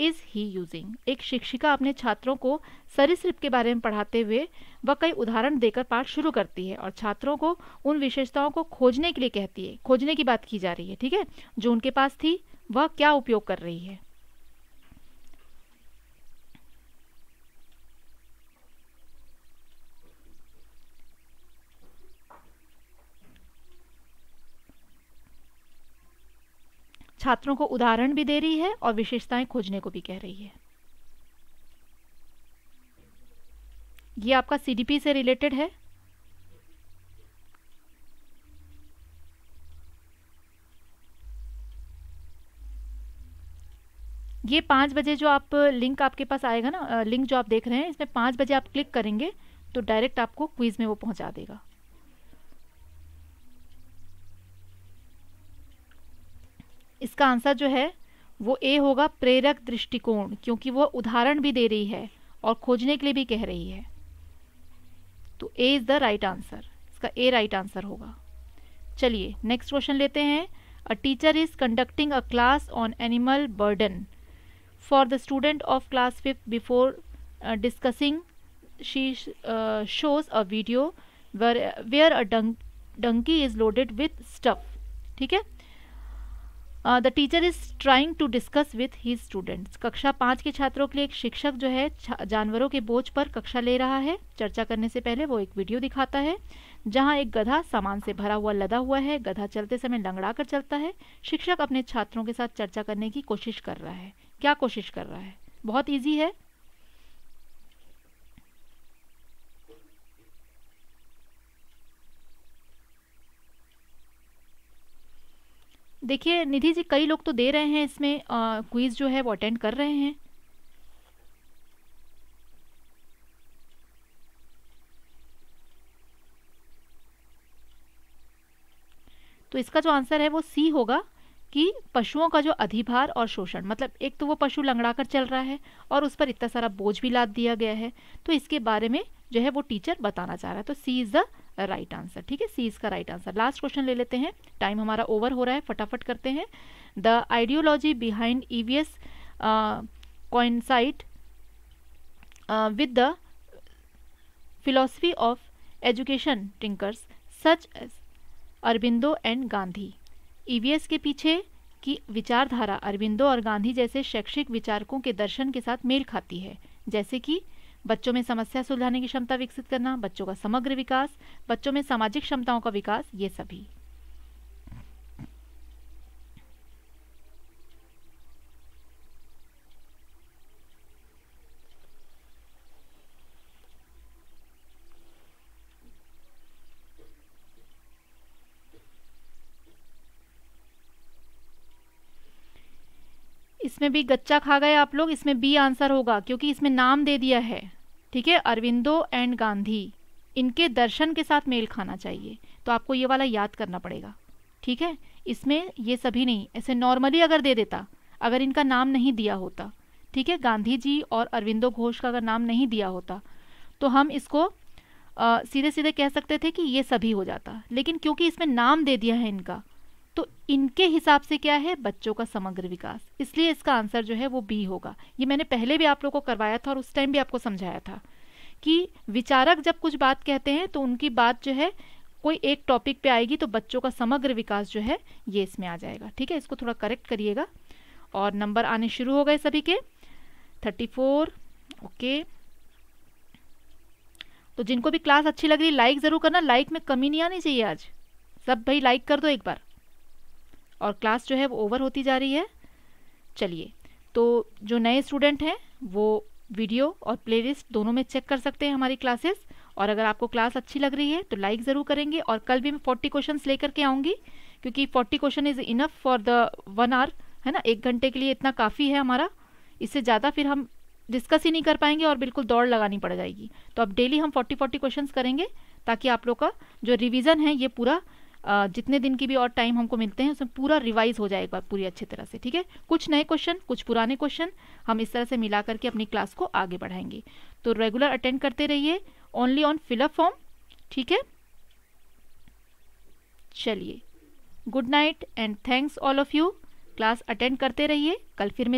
Is he using? एक शिक्षिका अपने छात्रों को सरीसृप के बारे में पढ़ाते हुए वह कई उदाहरण देकर पाठ शुरू करती है और छात्रों को उन विशेषताओं को खोजने के लिए कहती है। खोजने की बात की जा रही है, ठीक है, जो उनके पास थी वह क्या उपयोग कर रही है। छात्रों को उदाहरण भी दे रही है और विशेषताएं खोजने को भी कह रही है। ये आपका सीडीपी से रिलेटेड है। ये 5 बजे जो आप लिंक आपके पास आएगा ना, लिंक जो आप देख रहे हैं, इसमें 5 बजे आप क्लिक करेंगे तो डायरेक्ट आपको क्विज में वो पहुंचा देगा। इसका आंसर जो है वो ए होगा, प्रेरक दृष्टिकोण, क्योंकि वो उदाहरण भी दे रही है और खोजने के लिए भी कह रही है। तो ए इज द राइट आंसर, इसका ए राइट आंसर होगा। चलिए नेक्स्ट क्वेश्चन लेते हैं। A teacher is conducting a class on animal burden for the student of class 5th before discussing she shows a video where a donkey is loaded with stuff. ठीक है, the teacher is trying to discuss with his students. कक्षा 5 के छात्रों के लिए एक शिक्षक जो है जानवरों के बोझ पर कक्षा ले रहा है। चर्चा करने से पहले वो एक वीडियो दिखाता है जहां एक गधा सामान से भरा हुआ लदा हुआ है। गधा चलते समय लंगड़ा कर चलता है। शिक्षक अपने छात्रों के साथ चर्चा करने की कोशिश कर रहा है। क्या कोशिश कर रहा है? बहुत ईजी है। देखिए निधि जी, कई लोग तो दे रहे हैं इसमें क्विज जो है वो अटेंड कर रहे हैं। तो इसका जो आंसर है वो सी होगा कि पशुओं का जो अधिभार और शोषण, मतलब एक तो वो पशु लंगड़ा कर चल रहा है और उस पर इतना सारा बोझ भी लाद दिया गया है, तो इसके बारे में जो है वो टीचर बताना चाह रहा है। तो सी इज द राइट आंसर। ठीक है, सी इसका राइट आंसर। लास्ट क्वेश्चन ले लेते हैं, टाइम हमारा ओवर हो रहा है, फटाफट करते हैं। The ideology behind EVS coincide with the philosophy of education thinkers such as Aurobindo and Gandhi. EVS के पीछे की विचारधारा अरबिंदो और गांधी जैसे शैक्षिक विचारकों के दर्शन के साथ मेल खाती है, जैसे कि बच्चों में समस्या सुलझाने की क्षमता विकसित करना, बच्चों का समग्र विकास, बच्चों में सामाजिक क्षमताओं का विकास, ये सभी। इसमें भी गच्चा खा गए आप लोग। इसमें बी आंसर होगा क्योंकि इसमें नाम दे दिया है। ठीक है, अरविंदो एंड गांधी, इनके दर्शन के साथ मेल खाना चाहिए, तो आपको ये वाला याद करना पड़ेगा। ठीक है, इसमें ये सभी नहीं, ऐसे नॉर्मली अगर दे देता, अगर इनका नाम नहीं दिया होता, ठीक है, गांधी जी और अरविंदो घोष का अगर नाम नहीं दिया होता तो हम इसको सीधे सीधे कह सकते थे कि ये सभी हो जाता, लेकिन क्योंकि इसमें नाम दे दिया है इनका, तो इनके हिसाब से क्या है, बच्चों का समग्र विकास, इसलिए इसका आंसर जो है वो बी होगा। ये मैंने पहले भी आप लोगों को करवाया था और उस टाइम भी आपको समझाया था कि विचारक जब कुछ बात कहते हैं तो उनकी बात जो है कोई एक टॉपिक पे आएगी तो बच्चों का समग्र विकास जो है ये इसमें आ जाएगा। ठीक है, इसको थोड़ा करेक्ट करिएगा। और नंबर आने शुरू हो गए सभी के 34। ओके, तो जिनको भी क्लास अच्छी लग रही लाइक ज़रूर करना, लाइक में कमी नहीं आनी चाहिए आज, सब भाई लाइक कर दो एक बार। और क्लास जो है वो ओवर होती जा रही है। चलिए, तो जो नए स्टूडेंट हैं वो वीडियो और प्लेलिस्ट दोनों में चेक कर सकते हैं हमारी क्लासेस, और अगर आपको क्लास अच्छी लग रही है तो लाइक ज़रूर करेंगे। और कल भी मैं 40 क्वेश्चंस लेकर के आऊँगी, क्योंकि 40 question is enough for the 1 hour, है ना, 1 घंटे के लिए इतना काफ़ी है हमारा। इससे ज़्यादा फिर हम डिस्कस ही नहीं कर पाएंगे और बिल्कुल दौड़ लगानी पड़ जाएगी। तो अब डेली हम 40 क्वेश्चंस करेंगे ताकि आप लोग का जो रिवीजन है ये पूरा जितने दिन की भी और टाइम हमको मिलते हैं उसमें पूरा रिवाइज हो जाएगा पूरी अच्छी तरह से। ठीक है, कुछ नए क्वेश्चन कुछ पुराने क्वेश्चन हम इस तरह से मिला करके अपनी क्लास को आगे बढ़ाएंगे। तो रेगुलर अटेंड करते रहिए, ओनली ऑन फिलअप फॉर्म। ठीक है, चलिए, good night and thanks all of you. Class attend करते रहिए, कल फिर